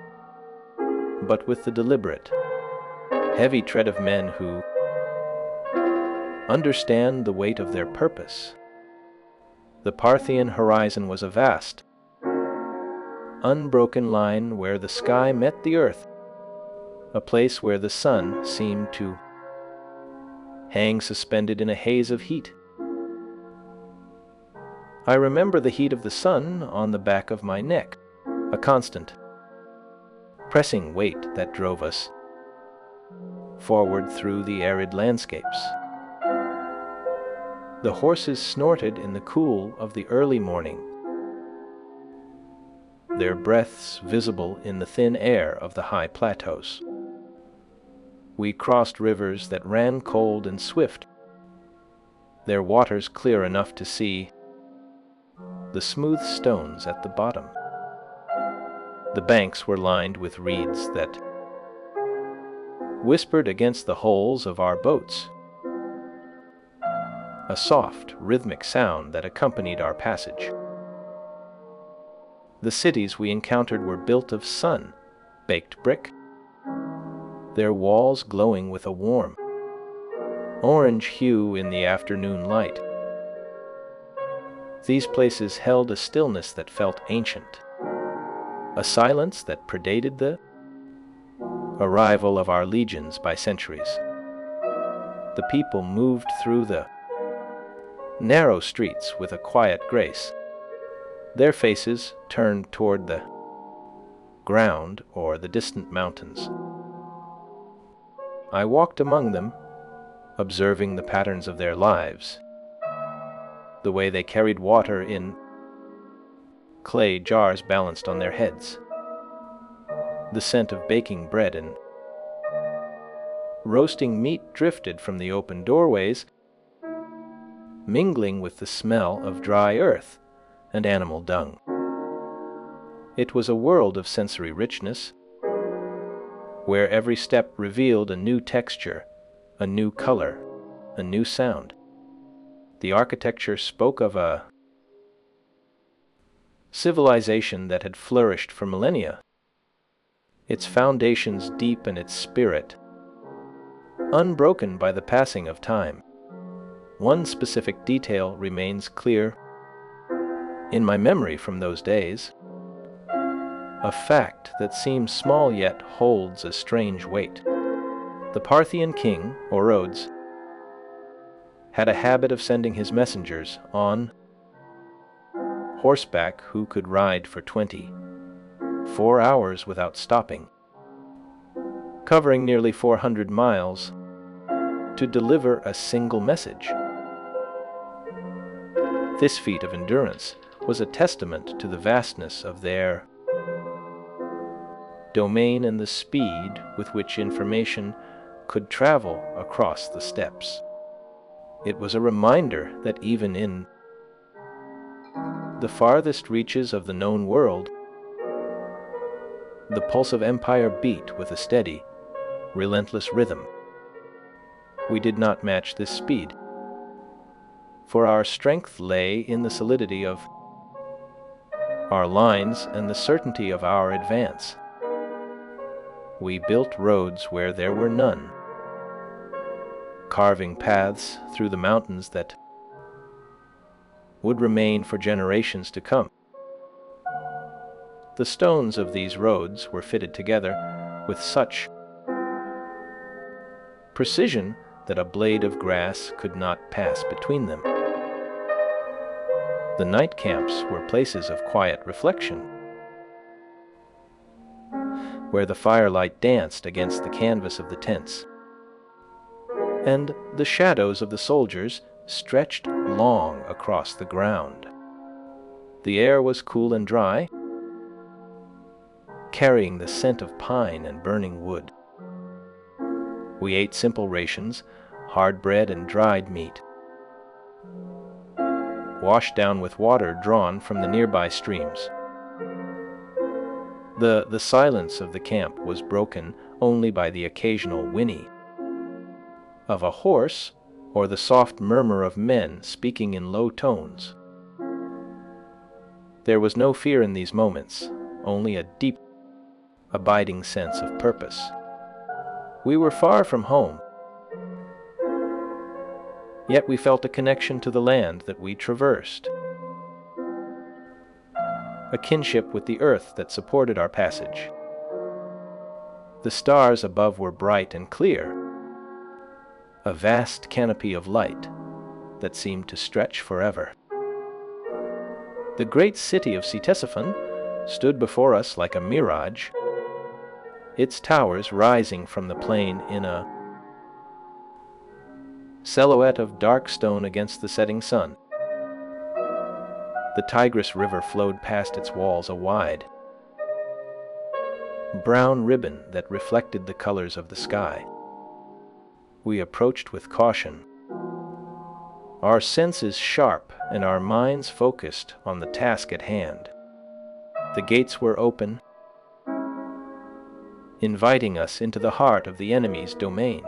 but with the deliberate, heavy tread of men who understand the weight of their purpose. The Parthian horizon was a vast, unbroken line where the sky met the earth, a place where the sun seemed to hang suspended in a haze of heat. I remember the heat of the sun on the back of my neck, a constant, pressing weight that drove us forward through the arid landscapes. The horses snorted in the cool of the early morning, their breaths visible in the thin air of the high plateaus. We crossed rivers that ran cold and swift, their waters clear enough to see the smooth stones at the bottom. The banks were lined with reeds that whispered against the holes of our boats, a soft, rhythmic sound that accompanied our passage. The cities we encountered were built of sun-baked brick, their walls glowing with a warm, orange hue in the afternoon light. These places held a stillness that felt ancient, a silence that predated the arrival of our legions by centuries. The people moved through the narrow streets with a quiet grace, their faces turned toward the ground or the distant mountains. I walked among them, observing the patterns of their lives, the way they carried water in clay jars balanced on their heads. The scent of baking bread and roasting meat drifted from the open doorways, mingling with the smell of dry earth and animal dung. It was a world of sensory richness, where every step revealed a new texture, a new color, a new sound. The architecture spoke of a civilization that had flourished for millennia, its foundations deep and its spirit unbroken by the passing of time. One specific detail remains clear in my memory from those days, a fact that seems small yet holds a strange weight. The Parthian king, Orodes, had a habit of sending his messengers on horseback who could ride for 24 hours without stopping, covering nearly 400 miles to deliver a single message. This feat of endurance was a testament to the vastness of their domain and the speed with which information could travel across the steppes. It was a reminder that even in the farthest reaches of the known world, the pulse of empire beat with a steady, relentless rhythm. We did not match this speed, for our strength lay in the solidity of our lines and the certainty of our advance. We built roads where there were none, carving paths through the mountains that would remain for generations to come. The stones of these roads were fitted together with such precision that a blade of grass could not pass between them. The night camps were places of quiet reflection, where the firelight danced against the canvas of the tents, and the shadows of the soldiers stretched long across the ground. The air was cool and dry, carrying the scent of pine and burning wood. We ate simple rations, hard bread and dried meat, washed down with water drawn from the nearby streams. The silence of the camp was broken only by the occasional whinny of a horse or the soft murmur of men speaking in low tones. There was no fear in these moments, only a deep, abiding sense of purpose. We were far from home, yet we felt a connection to the land that we traversed, a kinship with the earth that supported our passage. The stars above were bright and clear, a vast canopy of light that seemed to stretch forever. The great city of Ctesiphon stood before us like a mirage, its towers rising from the plain in a silhouette of dark stone against the setting sun. The Tigris River flowed past its walls, a wide, brown ribbon that reflected the colors of the sky. We approached with caution, our senses sharp and our minds focused on the task at hand. The gates were open, inviting us into the heart of the enemy's domain.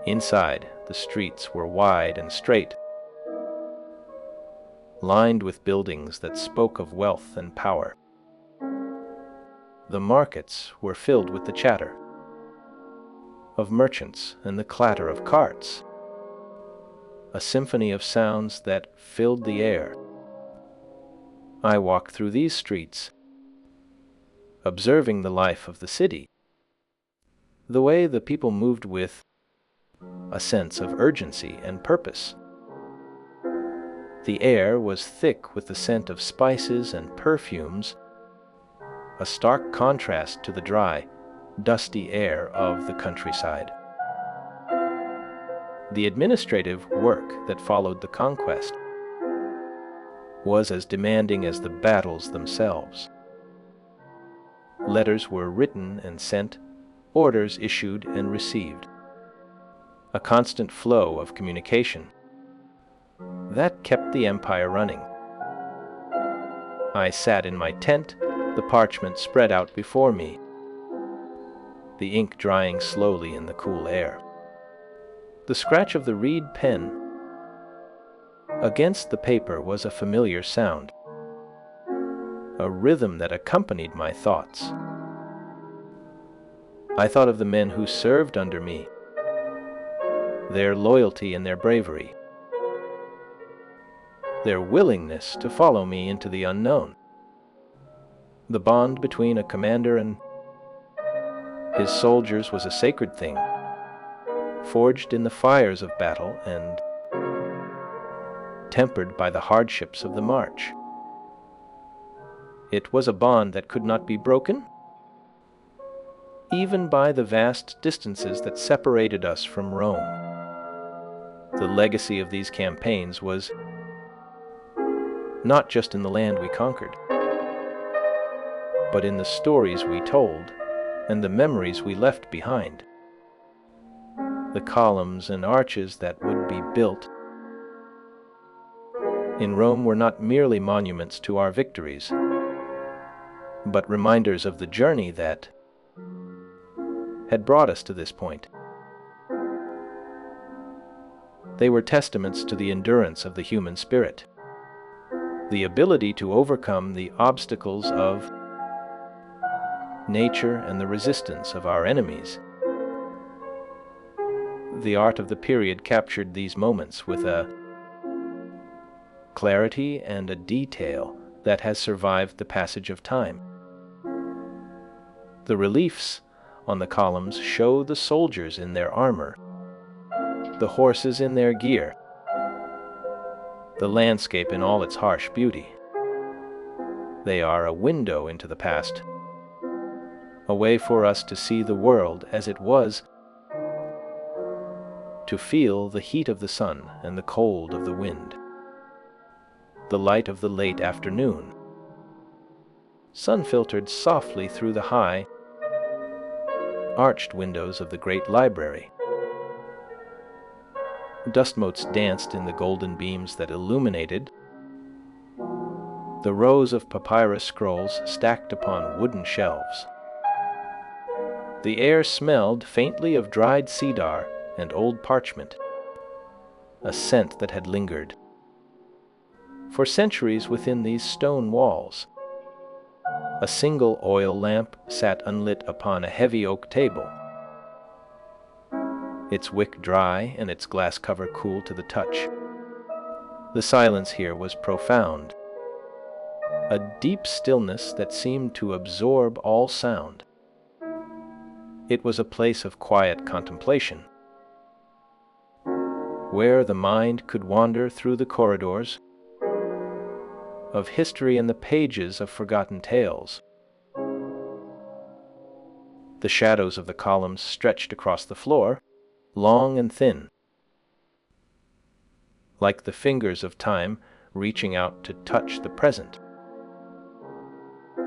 Inside, the streets were wide and straight, lined with buildings that spoke of wealth and power. The markets were filled with the chatter of merchants and the clatter of carts, a symphony of sounds that filled the air. I walked through these streets, observing the life of the city, the way the people moved with a sense of urgency and purpose. The air was thick with the scent of spices and perfumes, a stark contrast to the dry, dusty air of the countryside. The administrative work that followed the conquest was as demanding as the battles themselves. Letters were written and sent, orders issued and received. A constant flow of communication that kept the empire running. I sat in my tent, the parchment spread out before me, the ink drying slowly in the cool air. The scratch of the reed pen against the paper was a familiar sound, a rhythm that accompanied my thoughts. I thought of the men who served under me, their loyalty and their bravery, their willingness to follow me into the unknown. The bond between a commander and his soldiers was a sacred thing, forged in the fires of battle and tempered by the hardships of the march. It was a bond that could not be broken, even by the vast distances that separated us from Rome. The legacy of these campaigns was not just in the land we conquered, but in the stories we told and the memories we left behind. The columns and arches that would be built in Rome were not merely monuments to our victories, but reminders of the journey that had brought us to this point. They were testaments to the endurance of the human spirit, the ability to overcome the obstacles of nature and the resistance of our enemies. The art of the period captured these moments with a clarity and a detail that has survived the passage of time. The reliefs on the columns show the soldiers in their armor, the horses in their gear, the landscape in all its harsh beauty. They are a window into the past, a way for us to see the world as it was, to feel the heat of the sun and the cold of the wind, the light of the late afternoon. Sun filtered softly through the high, arched windows of the great library. Dust motes danced in the golden beams that illuminated the rows of papyrus scrolls stacked upon wooden shelves. The air smelled faintly of dried cedar and old parchment, a scent that had lingered for centuries within these stone walls. A single oil lamp sat unlit upon a heavy oak table, its wick dry and its glass cover cool to the touch. The silence here was profound, a deep stillness that seemed to absorb all sound. It was a place of quiet contemplation, where the mind could wander through the corridors of history and the pages of forgotten tales. The shadows of the columns stretched across the floor, long and thin, like the fingers of time reaching out to touch the present.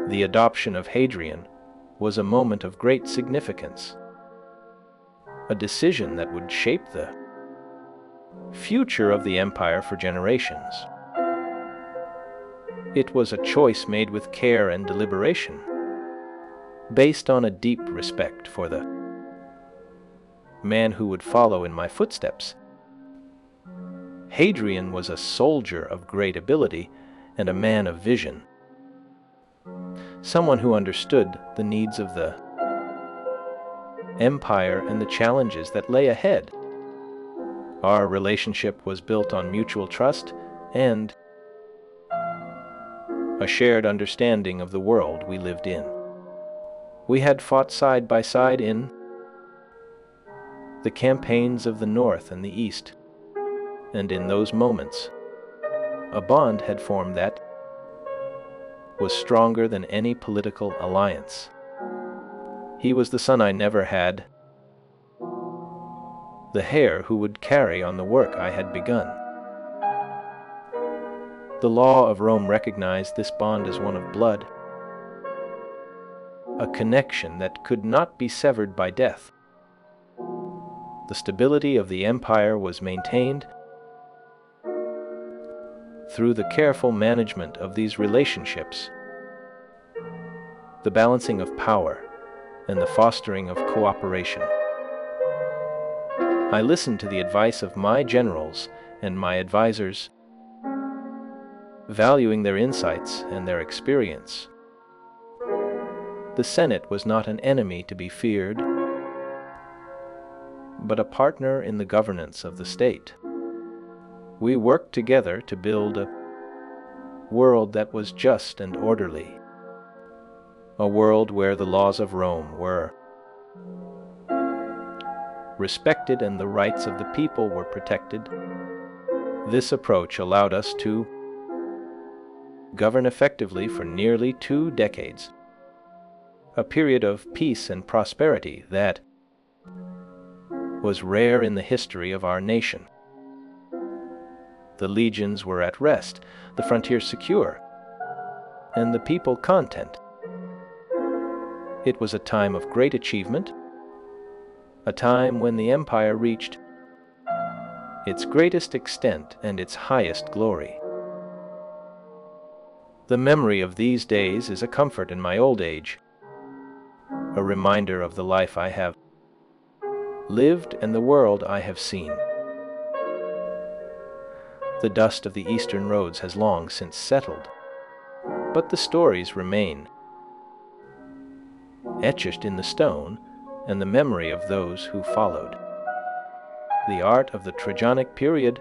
The adoption of Hadrian was a moment of great significance, a decision that would shape the future of the empire for generations. It was a choice made with care and deliberation, based on a deep respect for the man who would follow in my footsteps. Hadrian was a soldier of great ability and a man of vision, someone who understood the needs of the empire and the challenges that lay ahead. Our relationship was built on mutual trust and a shared understanding of the world we lived in. We had fought side by side in the campaigns of the North and the East, and in those moments, a bond had formed that was stronger than any political alliance. He was the son I never had, the heir who would carry on the work I had begun. The law of Rome recognized this bond as one of blood, a connection that could not be severed by death. The stability of the empire was maintained through the careful management of these relationships, the balancing of power, and the fostering of cooperation. I listened to the advice of my generals and my advisors, valuing their insights and their experience. The Senate was not an enemy to be feared, but a partner in the governance of the state. We worked together to build a world that was just and orderly, a world where the laws of Rome were respected and the rights of the people were protected. This approach allowed us to govern effectively for nearly 2 decades, a period of peace and prosperity that was rare in the history of our nation. The legions were at rest, the frontiers secure, and the people content. It was a time of great achievement, a time when the empire reached its greatest extent and its highest glory. The memory of these days is a comfort in my old age, a reminder of the life I have lived and the world I have seen. The dust of the eastern roads has long since settled, but the stories remain, etched in the stone and the memory of those who followed. The art of the Trajanic period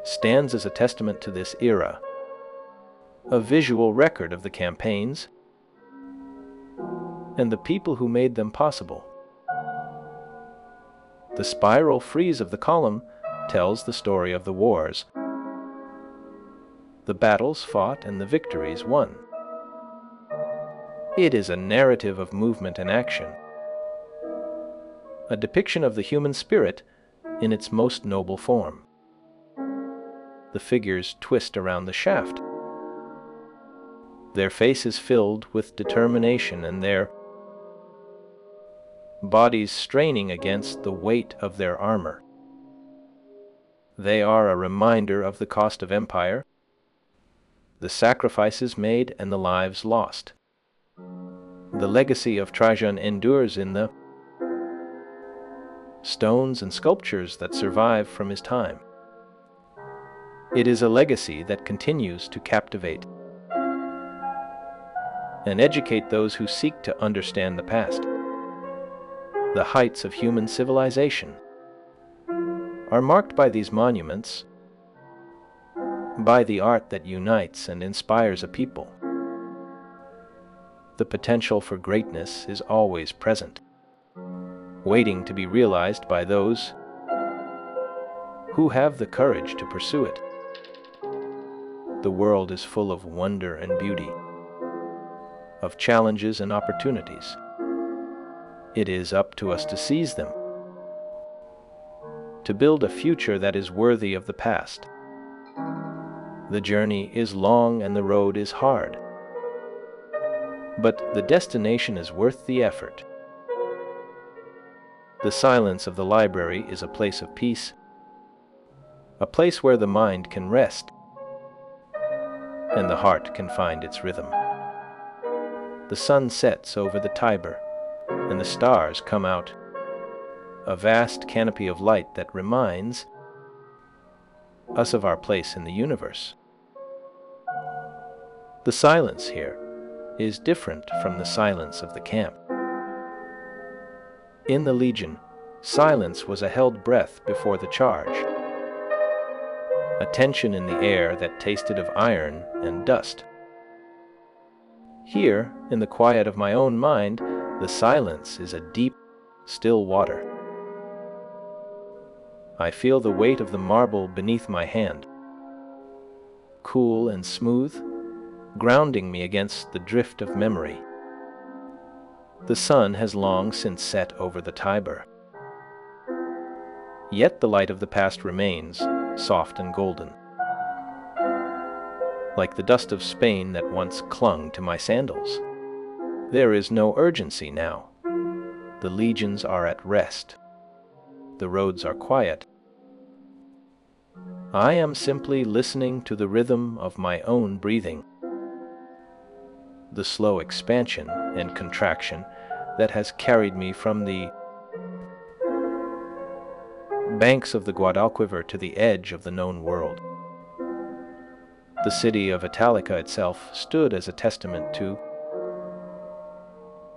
stands as a testament to this era, a visual record of the campaigns and the people who made them possible. The spiral frieze of the column tells the story of the wars, the battles fought and the victories won. It is a narrative of movement and action, a depiction of the human spirit in its most noble form. The figures twist around the shaft, their faces filled with determination and their bodies straining against the weight of their armor. They are a reminder of the cost of empire, the sacrifices made and the lives lost. The legacy of Trajan endures in the stones and sculptures that survive from his time. It is a legacy that continues to captivate and educate those who seek to understand the past. The heights of human civilization are marked by these monuments, by the art that unites and inspires a people. The potential for greatness is always present. waiting to be realized by those who have the courage to pursue it. The world is full of wonder and beauty, of challenges and opportunities. It is up to us to seize them, to build a future that is worthy of the past. The journey is long and the road is hard, but the destination is worth the effort. The silence of the library is a place of peace, a place where the mind can rest and the heart can find its rhythm. The sun sets over the Tiber, and the stars come out, a vast canopy of light that reminds us of our place in the universe. The silence here is different from the silence of the camp. In the Legion, silence was a held breath before the charge, a tension in the air that tasted of iron and dust. Here, in the quiet of my own mind, the silence is a deep, still water. I feel the weight of the marble beneath my hand, cool and smooth, grounding me against the drift of memory. The sun has long since set over the Tiber, yet the light of the past remains, soft and golden, like the dust of Spain that once clung to my sandals. There is no urgency now. The legions are at rest. The roads are quiet. I am simply listening to the rhythm of my own breathing, the slow expansion and contraction that has carried me from the banks of the Guadalquivir to the edge of the known world. The city of Italica itself stood as a testament to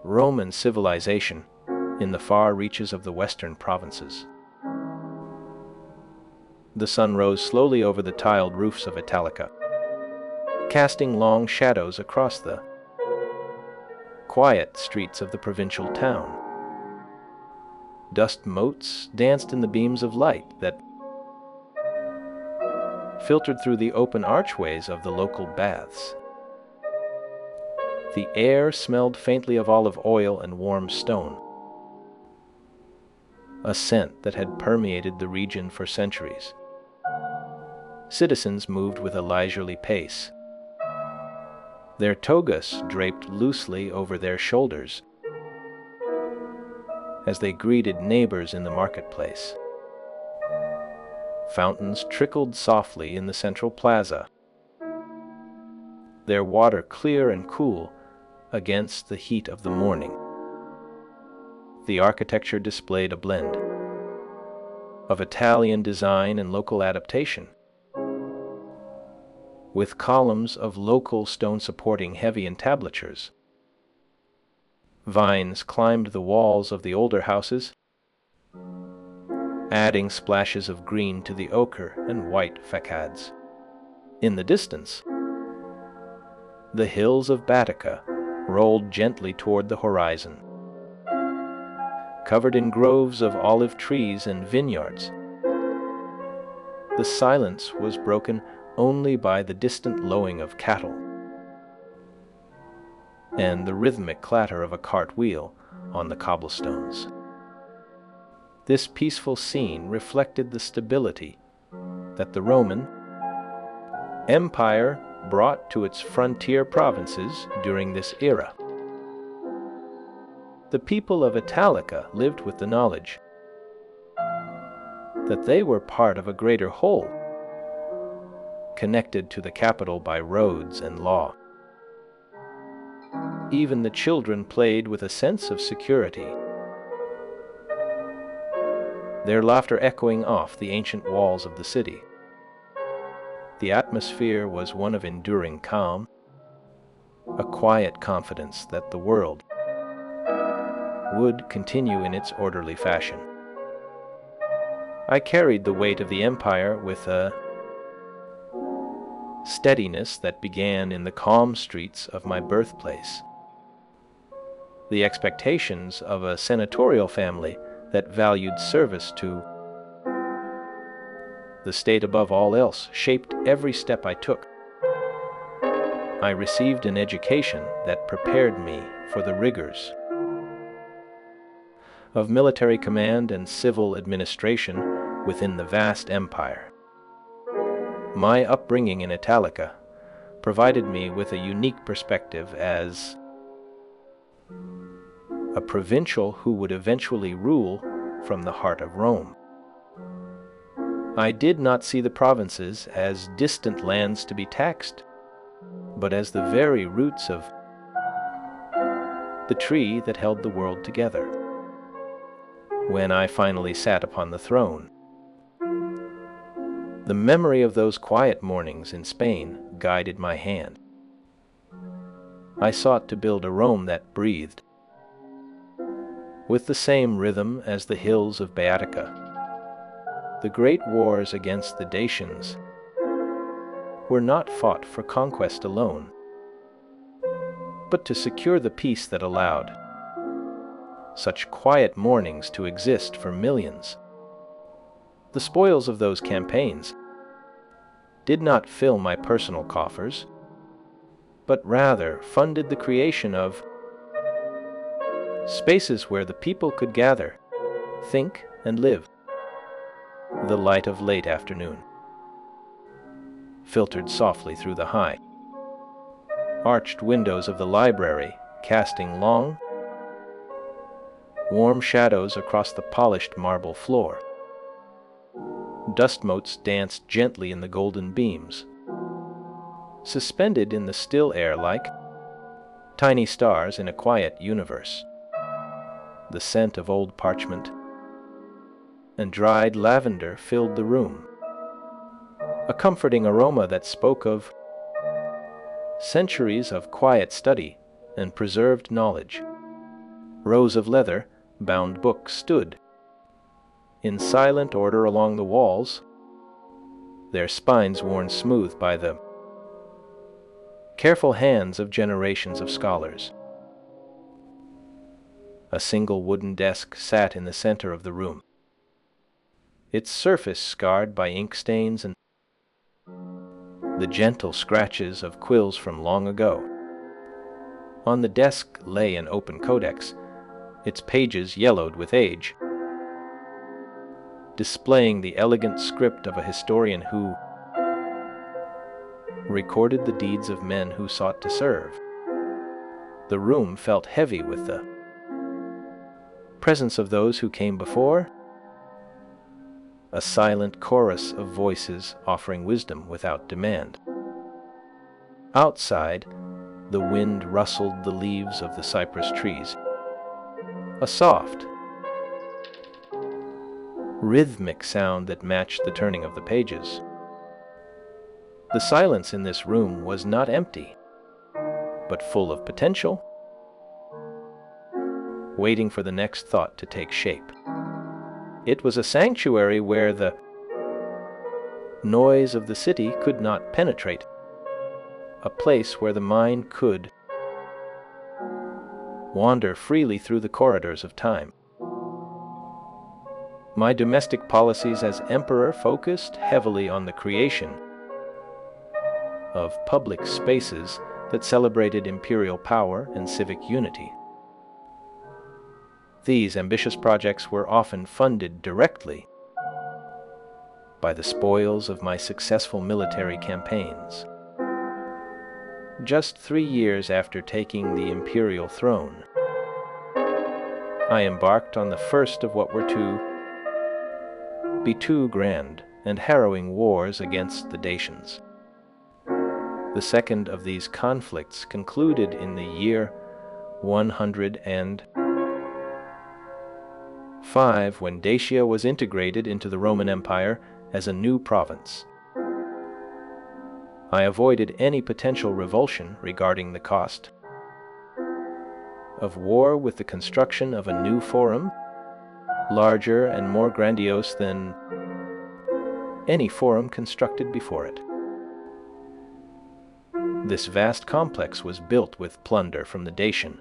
Roman civilization in the far reaches of the western provinces. The sun rose slowly over the tiled roofs of Italica, casting long shadows across the quiet streets of the provincial town. Dust motes danced in the beams of light that filtered through the open archways of the local baths. The air smelled faintly of olive oil and warm stone, a scent that had permeated the region for centuries. Citizens moved with a leisurely pace, their togas draped loosely over their shoulders as they greeted neighbors in the marketplace. Fountains trickled softly in the central plaza, their water clear and cool against the heat of the morning. The architecture displayed a blend of Italian design and local adaptation, with columns of local stone supporting heavy entablatures. Vines climbed the walls of the older houses, adding splashes of green to the ochre and white facades. In the distance, the hills of Baetica rolled gently toward the horizon, covered in groves of olive trees and vineyards. The silence was broken only by the distant lowing of cattle and the rhythmic clatter of a cartwheel on the cobblestones. This peaceful scene reflected the stability that the Roman Empire brought to its frontier provinces during this era. The people of Italica lived with the knowledge that they were part of a greater whole, connected to the capital by roads and law. Even the children played with a sense of security, their laughter echoing off the ancient walls of the city. The atmosphere was one of enduring calm, a quiet confidence that the world would continue in its orderly fashion. I carried the weight of the empire with a steadiness that began in the calm streets of my birthplace. The expectations of a senatorial family that valued service to the state above all else shaped every step I took. I received an education that prepared me for the rigors of military command and civil administration within the vast empire. My upbringing in Italica provided me with a unique perspective as a provincial who would eventually rule from the heart of Rome. I did not see the provinces as distant lands to be taxed, but as the very roots of the tree that held the world together. When I finally sat upon the throne, the memory of those quiet mornings in Spain guided my hand. I sought to build a Rome that breathed with the same rhythm as the hills of Baetica. The great wars against the Dacians were not fought for conquest alone, but to secure the peace that allowed such quiet mornings to exist for millions. The spoils of those campaigns did not fill my personal coffers, but rather funded the creation of spaces where the people could gather, think, and live. The light of late afternoon filtered softly through the high, arched windows of the library, casting long, warm shadows across the polished marble floor. Dust motes danced gently in the golden beams, suspended in the still air like tiny stars in a quiet universe. The scent of old parchment and dried lavender filled the room, a comforting aroma that spoke of centuries of quiet study and preserved knowledge. Rows of leather-bound books stood in silent order along the walls, their spines worn smooth by the careful hands of generations of scholars. A single wooden desk sat in the center of the room, its surface scarred by ink stains and the gentle scratches of quills from long ago. On the desk lay an open codex, its pages yellowed with age, displaying the elegant script of a historian who recorded the deeds of men who sought to serve. The room felt heavy with the presence of those who came before, a silent chorus of voices offering wisdom without demand. Outside, the wind rustled the leaves of the cypress trees, a soft, rhythmic sound that matched the turning of the pages. The silence in this room was not empty, but full of potential, waiting for the next thought to take shape. It was a sanctuary where the noise of the city could not penetrate, a place where the mind could wander freely through the corridors of time. My domestic policies as emperor focused heavily on the creation of public spaces that celebrated imperial power and civic unity. These ambitious projects were often funded directly by the spoils of my successful military campaigns. Just 3 years after taking the imperial throne, I embarked on the first of what were to be 2 grand and harrowing wars against the Dacians. The second of these conflicts concluded in the year 105, when Dacia was integrated into the Roman Empire as a new province. I avoided any potential revulsion regarding the cost of war with the construction of a new forum, larger and more grandiose than any forum constructed before it. This vast complex was built with plunder from the Dacian.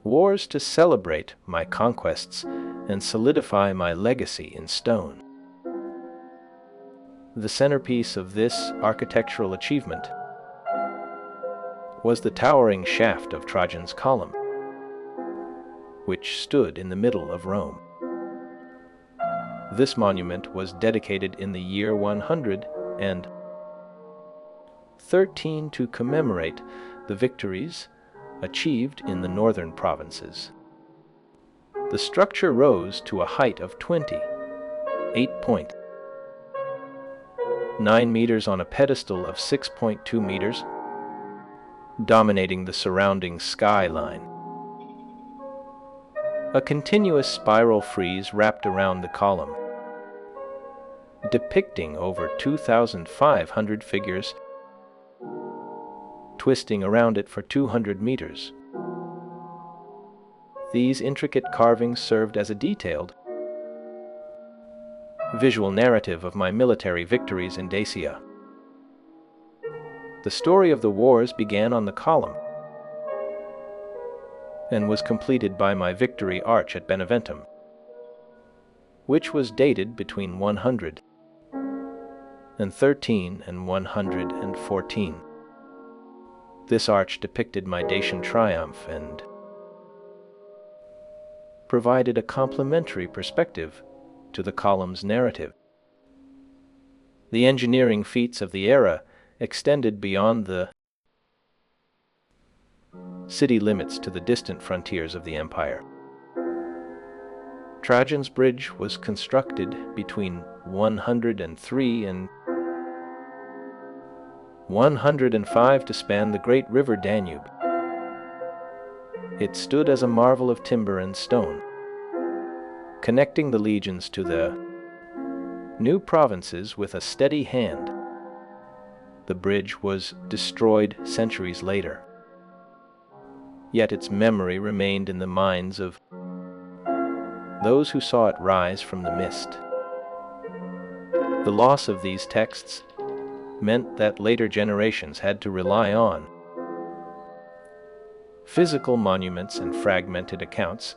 Wars to celebrate my conquests and solidify my legacy in stone. The centerpiece of this architectural achievement was the towering shaft of Trajan's column, which stood in the middle of Rome. This monument was dedicated in the year 113 to commemorate the victories achieved in the northern provinces. The structure rose to a height of 8.9 meters on a pedestal of 6.2 meters, dominating the surrounding skyline. A continuous spiral frieze wrapped around the column, depicting over 2,500 figures twisting around it for 200 meters. These intricate carvings served as a detailed visual narrative of my military victories in Dacia. The story of the wars began on the column and was completed by my victory arch at Beneventum, which was dated between 113 and 114. This arch depicted my Dacian triumph and provided a complementary perspective to the column's narrative. The engineering feats of the era extended beyond the city limits to the distant frontiers of the empire. Trajan's bridge was constructed between 103 and 105 to span the great river Danube. It stood as a marvel of timber and stone, connecting the legions to the new provinces with a steady hand. The bridge was destroyed centuries later, yet its memory remained in the minds of those who saw it rise from the mist. The loss of these texts meant that later generations had to rely on physical monuments and fragmented accounts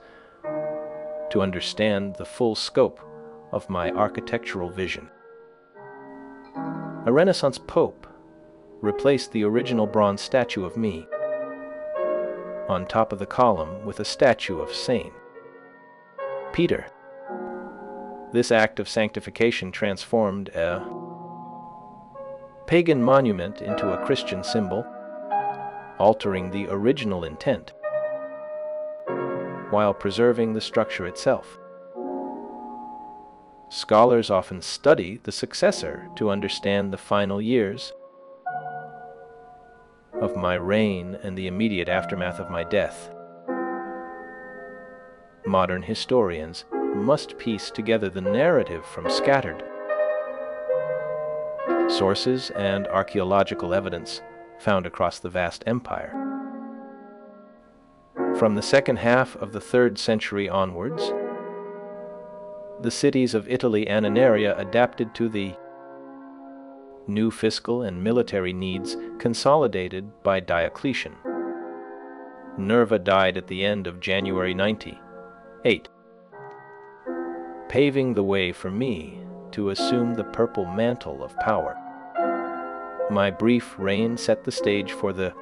to understand the full scope of my architectural vision. A Renaissance pope replaced the original bronze statue of me on top of the column with a statue of Saint Peter. This act of sanctification transformed a pagan monument into a Christian symbol, altering the original intent while preserving the structure itself. Scholars often study the successor to understand the final years of my reign and the immediate aftermath of my death. Modern historians must piece together the narrative from scattered sources and archaeological evidence found across the vast empire. From the second half of the 3rd century onwards, the cities of Italy and Anaria adapted to the new fiscal and military needs consolidated by Diocletian. Nerva died at the end of January 98, paving the way for me to assume the purple mantle of power. My brief reign set the stage for the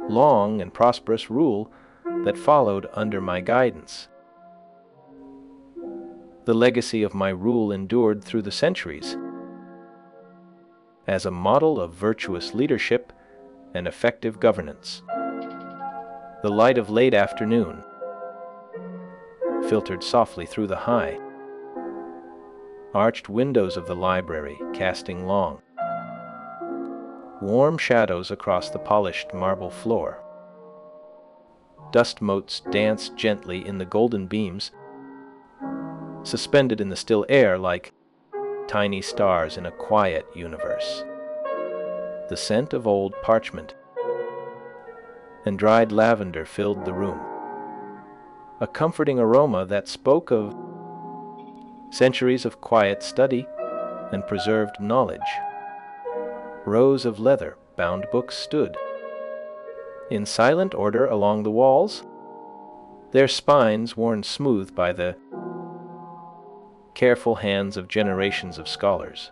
long and prosperous rule that followed under my guidance. The legacy of my rule endured through the centuries as a model of virtuous leadership and effective governance. The light of late afternoon filtered softly through the high, arched windows of the library, casting long, warm shadows across the polished marble floor. Dust motes danced gently in the golden beams, suspended in the still air like tiny stars in a quiet universe. The scent of old parchment and dried lavender filled the room, a comforting aroma that spoke of centuries of quiet study and preserved knowledge. Rows of leather-bound books stood in silent order along the walls, their spines worn smooth by the careful hands of generations of scholars.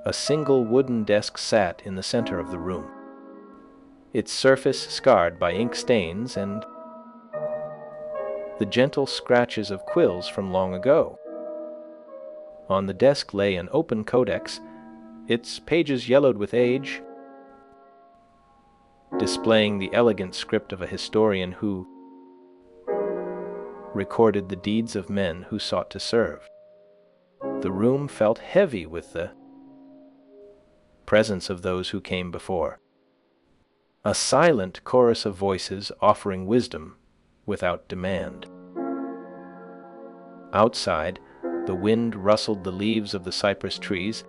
A single wooden desk sat in the center of the room, its surface scarred by ink stains and the gentle scratches of quills from long ago. On the desk lay an open codex, its pages yellowed with age, displaying the elegant script of a historian who recorded the deeds of men who sought to serve. The room felt heavy with the presence of those who came before. A silent chorus of voices offering wisdom without demand. Outside, the wind rustled the leaves of the cypress trees,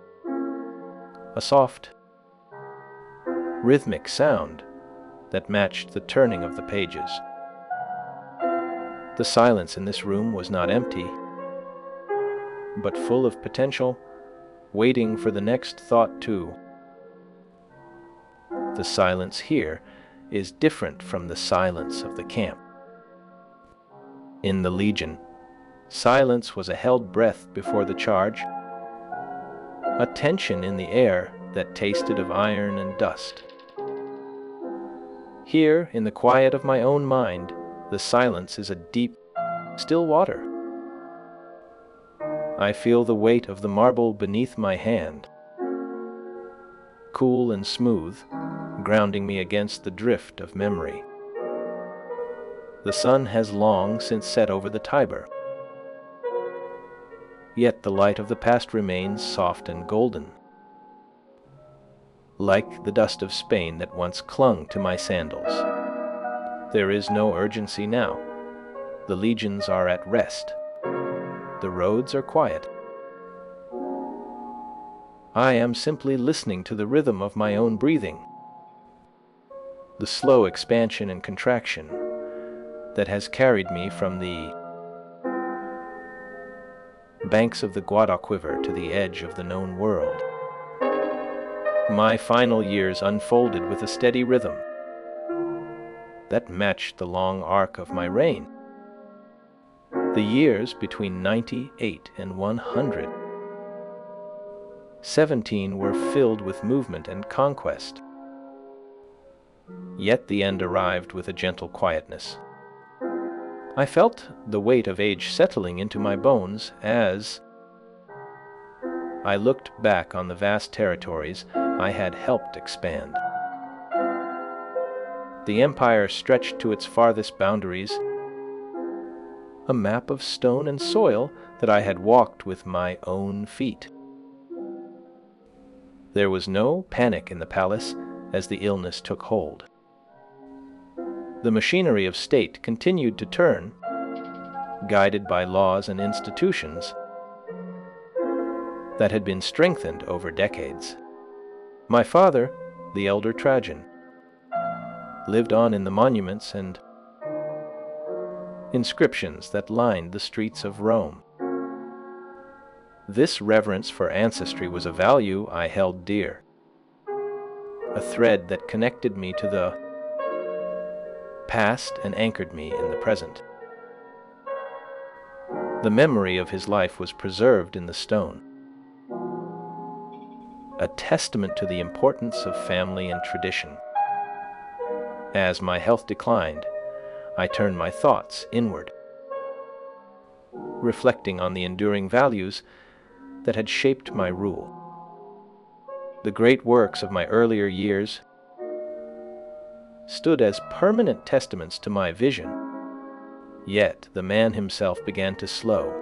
a soft, rhythmic sound that matched the turning of the pages. The silence in this room was not empty, but full of potential, waiting for the next thought too. The silence here is different from the silence of the camp. In the Legion, silence was a held breath before the charge, a tension in the air that tasted of iron and dust. Here, in the quiet of my own mind, the silence is a deep, still water. I feel the weight of the marble beneath my hand, cool and smooth, grounding me against the drift of memory. The sun has long since set over the Tiber, yet the light of the past remains soft and golden, like the dust of Spain that once clung to my sandals. There is no urgency now. The legions are at rest. The roads are quiet. I am simply listening to the rhythm of my own breathing, the slow expansion and contraction that has carried me from the banks of the Guadalquivir to the edge of the known world. My final years unfolded with a steady rhythm that matched the long arc of my reign. The years between 98 and 100. 17 were filled with movement and conquest. Yet the end arrived with a gentle quietness. I felt the weight of age settling into my bones as I looked back on the vast territories I had helped expand. The empire stretched to its farthest boundaries, a map of stone and soil that I had walked with my own feet. There was no panic in the palace as the illness took hold. The machinery of state continued to turn, guided by laws and institutions that had been strengthened over decades. My father, the elder Trajan, lived on in the monuments and inscriptions that lined the streets of Rome. This reverence for ancestry was a value I held dear, a thread that connected me to the past and anchored me in the present. The memory of his life was preserved in the stone, a testament to the importance of family and tradition. As my health declined, I turned my thoughts inward, reflecting on the enduring values that had shaped my rule. The great works of my earlier years stood as permanent testaments to my vision, yet the man himself began to slow.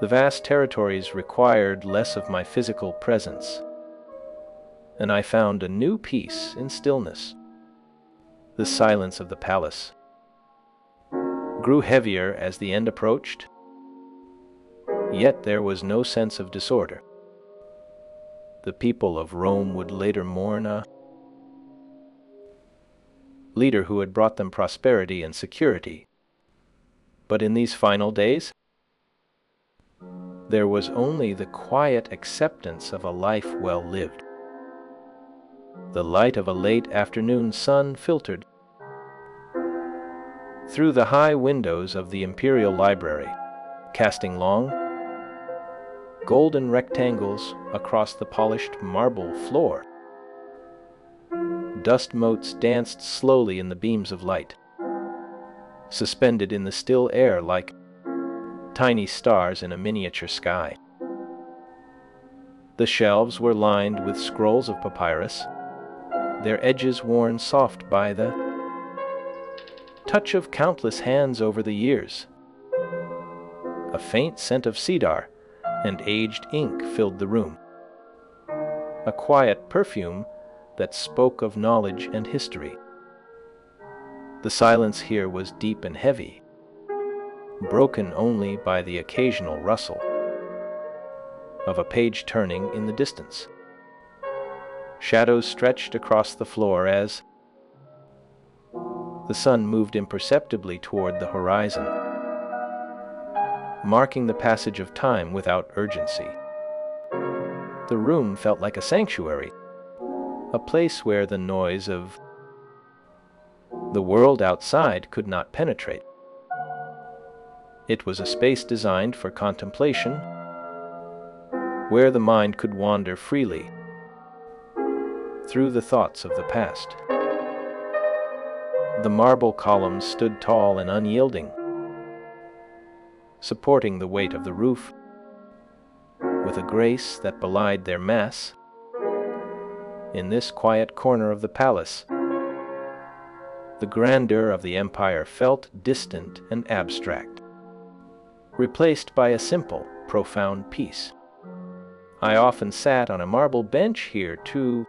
The vast territories required less of my physical presence, and I found a new peace in stillness. The silence of the palace grew heavier as the end approached, yet there was no sense of disorder. The people of Rome would later mourn a leader who had brought them prosperity and security. But in these final days, there was only the quiet acceptance of a life well lived. The light of a late afternoon sun filtered through the high windows of the Imperial Library, casting long, golden rectangles across the polished marble floor. Dust motes danced slowly in the beams of light, suspended in the still air like tiny stars in a miniature sky. The shelves were lined with scrolls of papyrus, their edges worn soft by the touch of countless hands over the years. A faint scent of cedar and aged ink filled the room, a quiet perfume that spoke of knowledge and history. The silence here was deep and heavy, broken only by the occasional rustle of a page turning in the distance. Shadows stretched across the floor as the sun moved imperceptibly toward the horizon, marking the passage of time without urgency. The room felt like a sanctuary, a place where the noise of the world outside could not penetrate. It was a space designed for contemplation, where the mind could wander freely through the thoughts of the past. The marble columns stood tall and unyielding, supporting the weight of the roof with a grace that belied their mass. In this quiet corner of the palace, the grandeur of the empire felt distant and abstract, replaced by a simple, profound peace. I often sat on a marble bench here to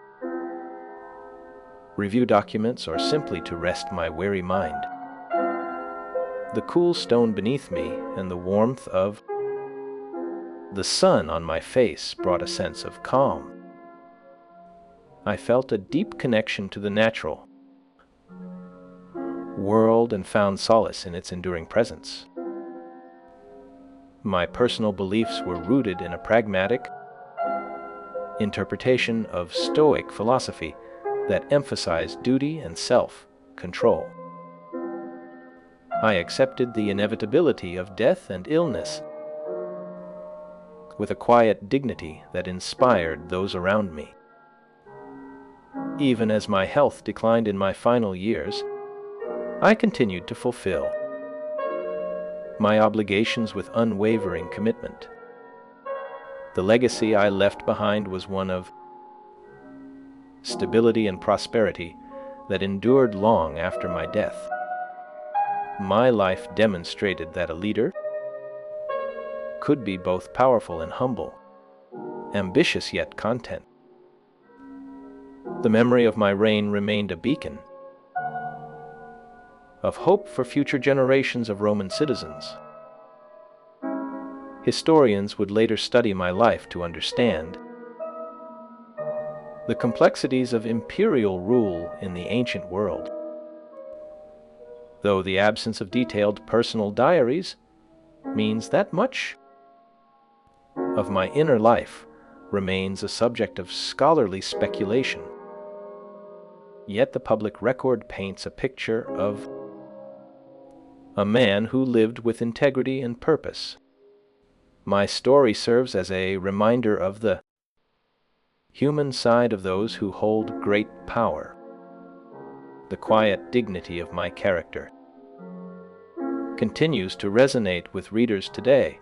review documents or simply to rest my weary mind. The cool stone beneath me and the warmth of the sun on my face brought a sense of calm. I felt a deep connection to the natural world and found solace in its enduring presence. My personal beliefs were rooted in a pragmatic interpretation of Stoic philosophy that emphasized duty and self-control. I accepted the inevitability of death and illness with a quiet dignity that inspired those around me. Even as my health declined in my final years, I continued to fulfill my obligations with unwavering commitment. The legacy I left behind was one of stability and prosperity that endured long after my death. My life demonstrated that a leader could be both powerful and humble, ambitious yet content. The memory of my reign remained a beacon of hope for future generations of Roman citizens. Historians would later study my life to understand the complexities of imperial rule in the ancient world. Though the absence of detailed personal diaries means that much of my inner life remains a subject of scholarly speculation, yet the public record paints a picture of a man who lived with integrity and purpose. My story serves as a reminder of the human side of those who hold great power. The quiet dignity of my character continues to resonate with readers today.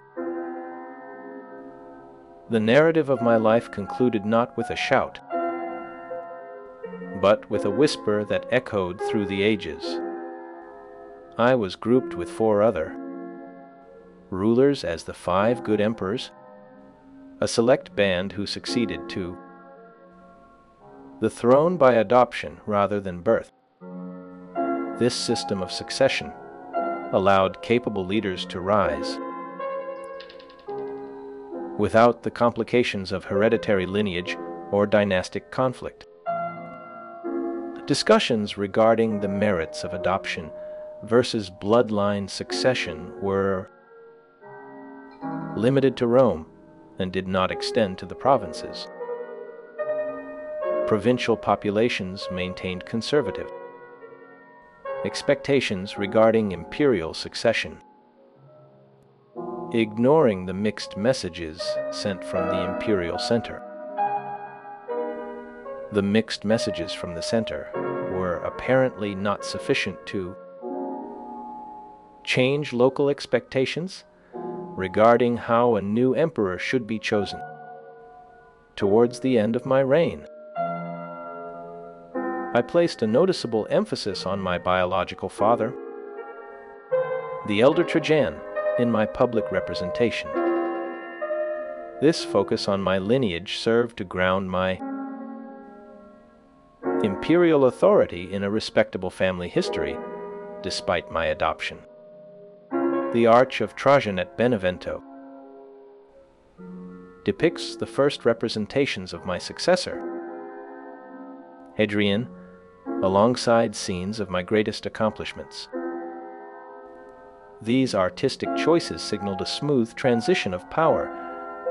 The narrative of my life concluded not with a shout, but with a whisper that echoed through the ages. I was grouped with 4 other rulers as the 5 good emperors, a select band who succeeded to the throne by adoption rather than birth. This system of succession allowed capable leaders to rise without the complications of hereditary lineage or dynastic conflict. Discussions regarding the merits of adoption versus bloodline succession were limited to Rome and did not extend to the provinces. Provincial populations maintained conservative expectations regarding imperial succession, ignoring the mixed messages sent from the imperial center. The mixed messages from the center were apparently not sufficient to change local expectations regarding how a new emperor should be chosen. Towards the end of my reign, I placed a noticeable emphasis on my biological father, the elder Trajan, in my public representation. This focus on my lineage served to ground my imperial authority in a respectable family history, despite my adoption. The Arch of Trajan at Benevento depicts the first representations of my successor, Hadrian, alongside scenes of my greatest accomplishments. These artistic choices signaled a smooth transition of power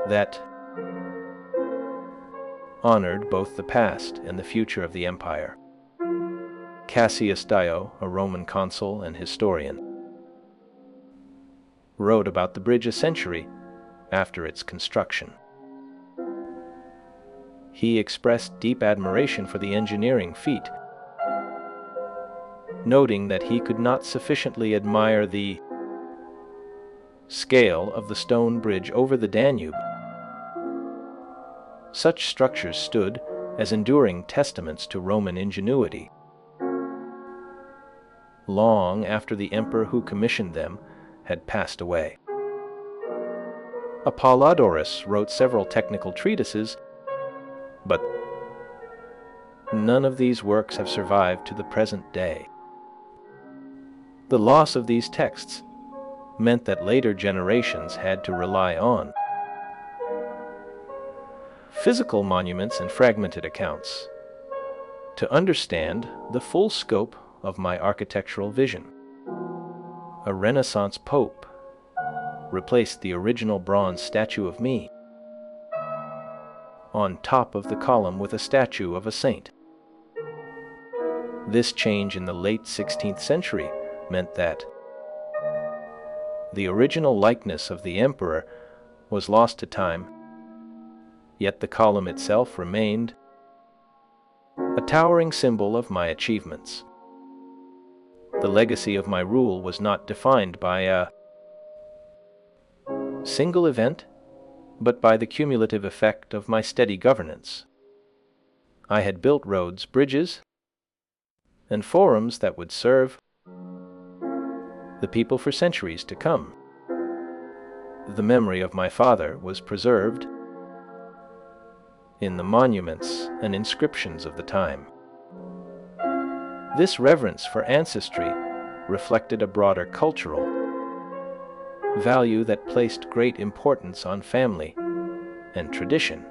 that honored both the past and the future of the empire. Cassius Dio, a Roman consul and historian, wrote about the bridge a century after its construction. He expressed deep admiration for the engineering feat, noting that he could not sufficiently admire the scale of the stone bridge over the Danube. Such structures stood as enduring testaments to Roman ingenuity. Long after the emperor who commissioned them had passed away, Apollodorus wrote several technical treatises, but none of these works have survived to the present day. The loss of these texts meant that later generations had to rely on physical monuments and fragmented accounts to understand the full scope of my architectural vision. A Renaissance pope replaced the original bronze statue of me on top of the column with a statue of a saint. This change in the late 16th century meant that the original likeness of the emperor was lost to time, yet the column itself remained a towering symbol of my achievements. The legacy of my rule was not defined by a single event, but by the cumulative effect of my steady governance. I had built roads, bridges, and forums that would serve the people for centuries to come. The memory of my father was preserved in the monuments and inscriptions of the time. This reverence for ancestry reflected a broader cultural value that placed great importance on family and tradition.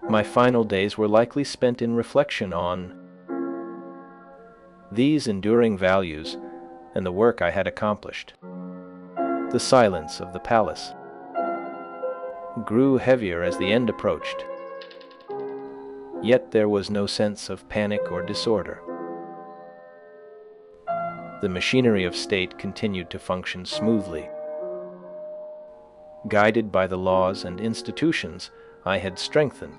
My final days were likely spent in reflection on these enduring values and the work I had accomplished. The silence of the palace grew heavier as the end approached, yet there was no sense of panic or disorder. The machinery of state continued to function smoothly. Guided by the laws and institutions I had strengthened,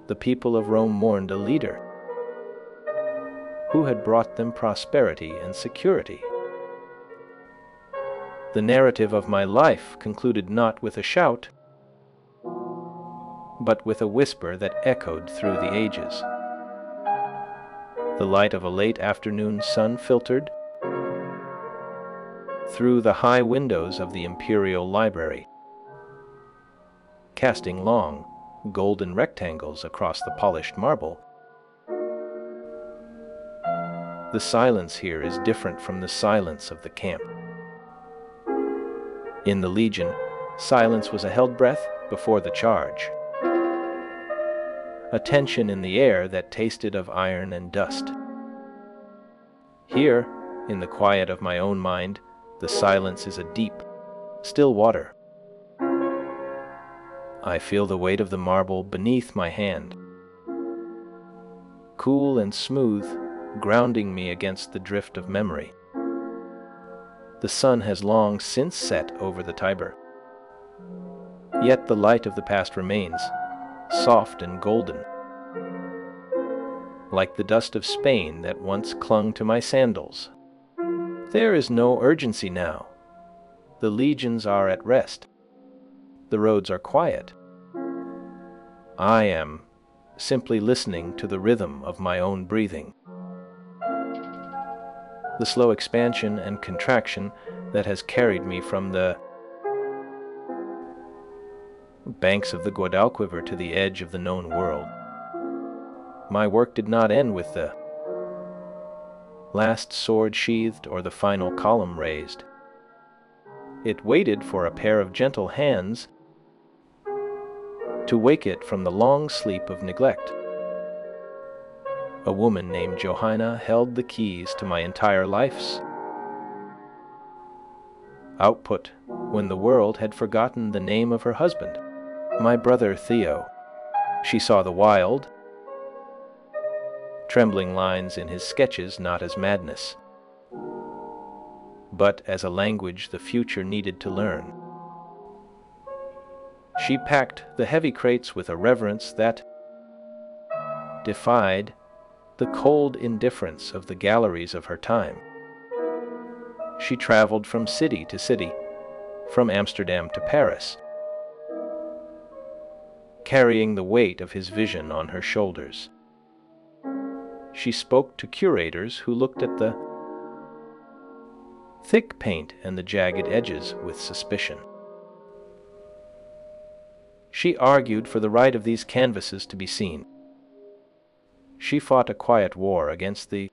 the people of Rome mourned a leader who had brought them prosperity and security. The narrative of my life concluded not with a shout, but with a whisper that echoed through the ages. The light of a late afternoon sun filtered through the high windows of the imperial library, casting long, golden rectangles across the polished marble. The silence here is different from the silence of the camp. In the Legion, silence was a held breath before the charge, a tension in the air that tasted of iron and dust. Here, in the quiet of my own mind, the silence is a deep, still water. I feel the weight of the marble beneath my hand, cool and smooth grounding me against the drift of memory. The sun has long since set over the Tiber, yet the light of the past remains, soft and golden, like the dust of Spain that once clung to my sandals. There is no urgency now. The legions are at rest. The roads are quiet. I am simply listening to the rhythm of my own breathing, the slow expansion and contraction that has carried me from the banks of the Guadalquivir to the edge of the known world. My work did not end with the last sword sheathed or the final column raised. It waited for a pair of gentle hands to wake it from the long sleep of neglect. A woman named Johanna held the keys to my entire life's output when the world had forgotten the name of her husband, my brother Theo. She saw the wild, trembling lines in his sketches not as madness, but as a language the future needed to learn. She packed the heavy crates with a reverence that defied the cold indifference of the galleries of her time. She traveled from city to city, from Amsterdam to Paris, carrying the weight of his vision on her shoulders. She spoke to curators who looked at the thick paint and the jagged edges with suspicion. She argued for the right of these canvases to be seen. She fought a quiet war against the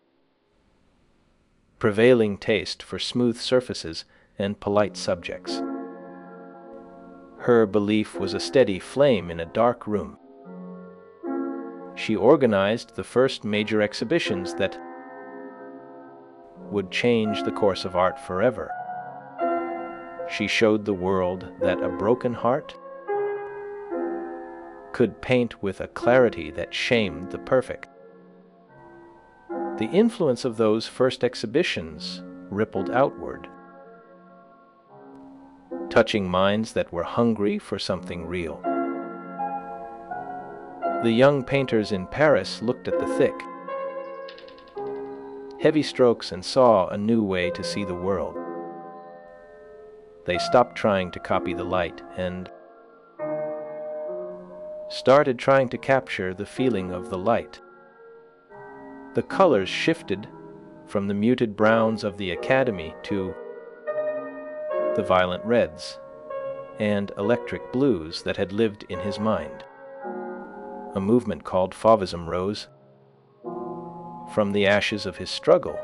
prevailing taste for smooth surfaces and polite subjects. Her belief was a steady flame in a dark room. She organized the first major exhibitions that would change the course of art forever. She showed the world that a broken heart could paint with a clarity that shamed the perfect. The influence of those first exhibitions rippled outward, touching minds that were hungry for something real. The young painters in Paris looked at the thick, heavy strokes and saw a new way to see the world. They stopped trying to copy the light and started trying to capture the feeling of the light. The colors shifted from the muted browns of the Academy to the violent reds and electric blues that had lived in his mind. A movement called Fauvism rose from the ashes of his struggle,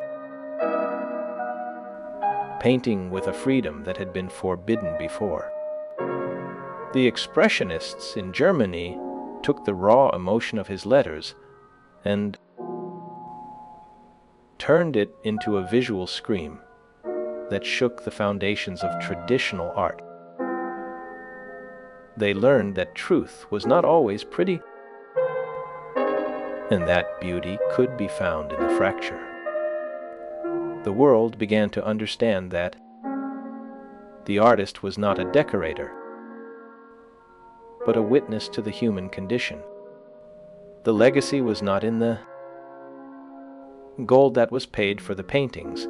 painting with a freedom that had been forbidden before. The Expressionists in Germany took the raw emotion of his letters and turned it into a visual scream that shook the foundations of traditional art. They learned that truth was not always pretty, and that beauty could be found in the fracture. The world began to understand that the artist was not a decorator, but a witness to the human condition. The legacy was not in the gold that was paid for the paintings,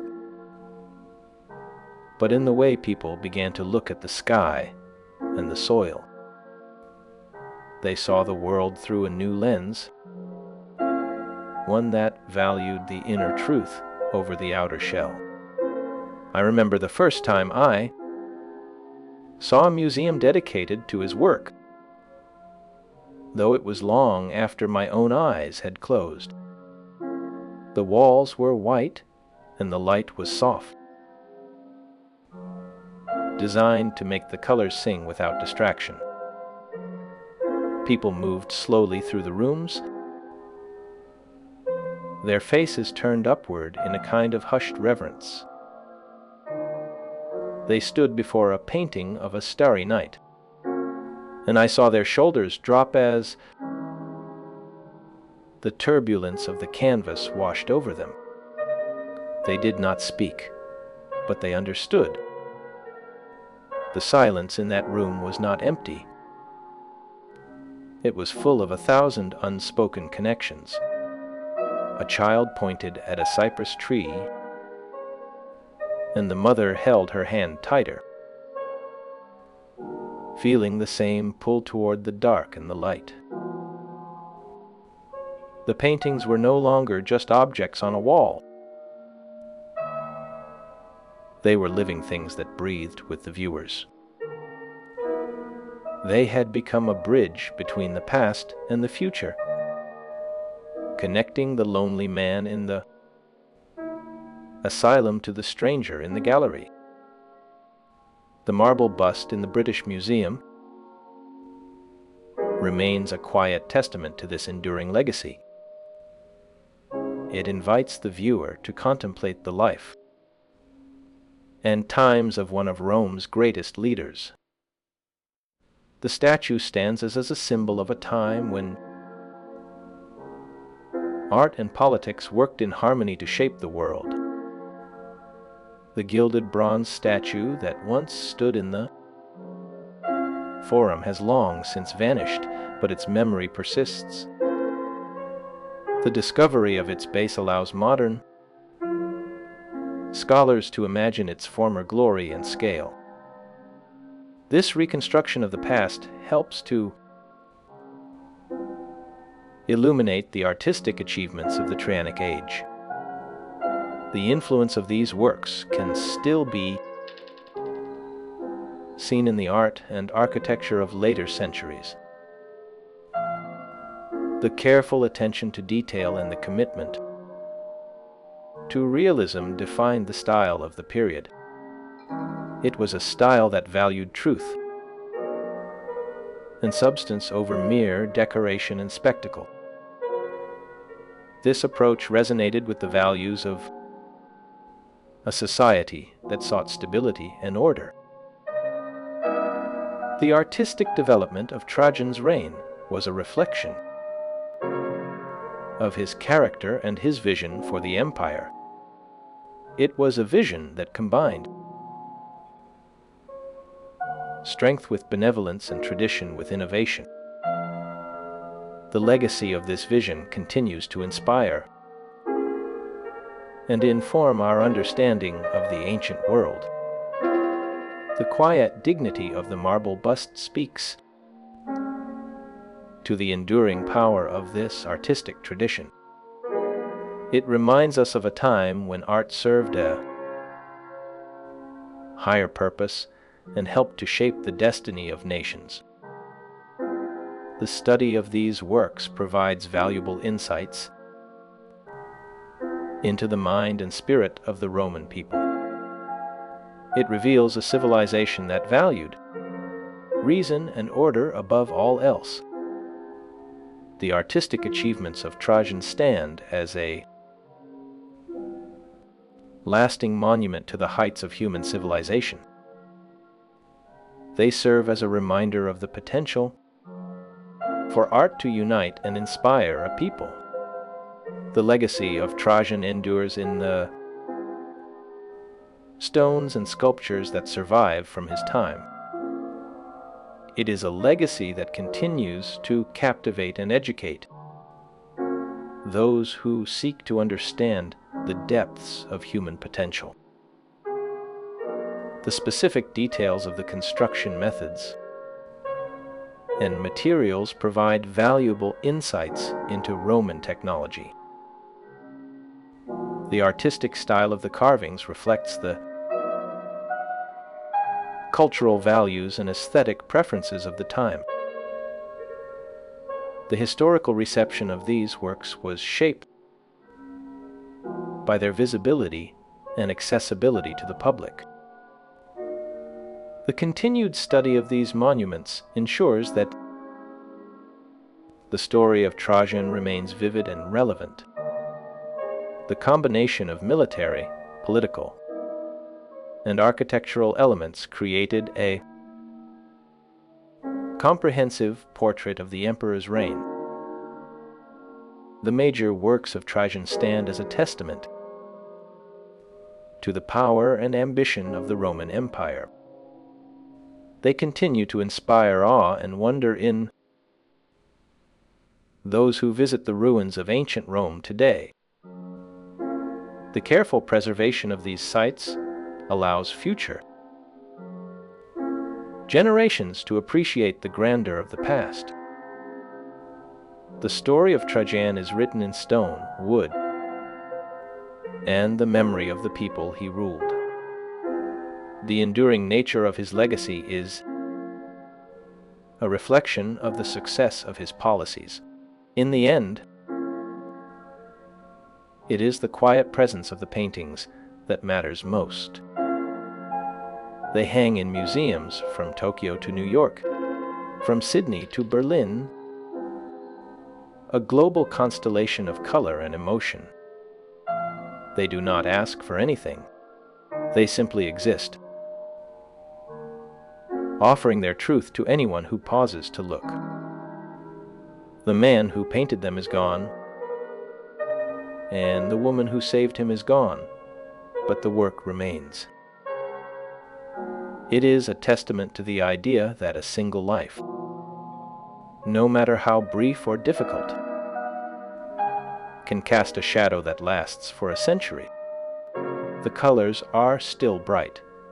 but in the way people began to look at the sky and the soil. They saw the world through a new lens, one that valued the inner truth over the outer shell. I remember the first time I saw a museum dedicated to his work, though it was long after my own eyes had closed. The walls were white and the light was soft, designed to make the colors sing without distraction. People moved slowly through the rooms, their faces turned upward in a kind of hushed reverence. They stood before a painting of a starry night, and I saw their shoulders drop as The turbulence of the canvas washed over them. They did not speak, but they understood. The silence in that room was not empty. It was full of 1,000 unspoken connections. A child pointed at a cypress tree, and the mother held her hand tighter, feeling the same pull toward the dark and the light. The paintings were no longer just objects on a wall. They were living things that breathed with the viewers. They had become a bridge between the past and the future, connecting the lonely man in the asylum to the stranger in the gallery. The marble bust in the British Museum remains a quiet testament to this enduring legacy. It invites the viewer to contemplate the life and times of one of Rome's greatest leaders. The statue stands as a symbol of a time when art and politics worked in harmony to shape the world. The gilded bronze statue that once stood in the Forum has long since vanished, but its memory persists. The discovery of its base allows modern scholars to imagine its former glory and scale. This reconstruction of the past helps to illuminate the artistic achievements of the Traianic age. The influence of these works can still be seen in the art and architecture of later centuries. The careful attention to detail and the commitment to realism defined the style of the period. It was a style that valued truth and substance over mere decoration and spectacle. This approach resonated with the values of a society that sought stability and order. The artistic development of Trajan's reign was a reflection of his character and his vision for the empire. It was a vision that combined strength with benevolence and tradition with innovation. The legacy of this vision continues to inspire and inform our understanding of the ancient world. The quiet dignity of the marble bust speaks to the enduring power of this artistic tradition. It reminds us of a time when art served a higher purpose and helped to shape the destiny of nations. The study of these works provides valuable insights into the mind and spirit of the Roman people. It reveals a civilization that valued reason and order above all else. The artistic achievements of Trajan stand as a lasting monument to the heights of human civilization. They serve as a reminder of the potential for art to unite and inspire a people. The legacy of Trajan endures in the stones and sculptures that survive from his time. It is a legacy that continues to captivate and educate those who seek to understand the depths of human potential. The specific details of the construction methods and materials provide valuable insights into Roman technology. The artistic style of the carvings reflects the cultural values and aesthetic preferences of the time. The historical reception of these works was shaped by their visibility and accessibility to the public. The continued study of these monuments ensures that the story of Trajan remains vivid and relevant. The combination of military, political, and architectural elements created a comprehensive portrait of the emperor's reign. The major works of Trajan stand as a testament to the power and ambition of the Roman Empire. They continue to inspire awe and wonder in those who visit the ruins of ancient Rome today. The careful preservation of these sites allows future generations to appreciate the grandeur of the past. The story of Trajan is written in stone, wood, and the memory of the people he ruled. The enduring nature of his legacy is a reflection of the success of his policies. In the end, it is the quiet presence of the paintings that matters most. They hang in museums from Tokyo to New York, from Sydney to Berlin, a global constellation of color and emotion. They do not ask for anything. They simply exist, offering their truth to anyone who pauses to look. The man who painted them is gone, and the woman who saved him is gone, but the work remains. It is a testament to the idea that a single life, no matter how brief or difficult, can cast a shadow that lasts for a century. The colors are still bright,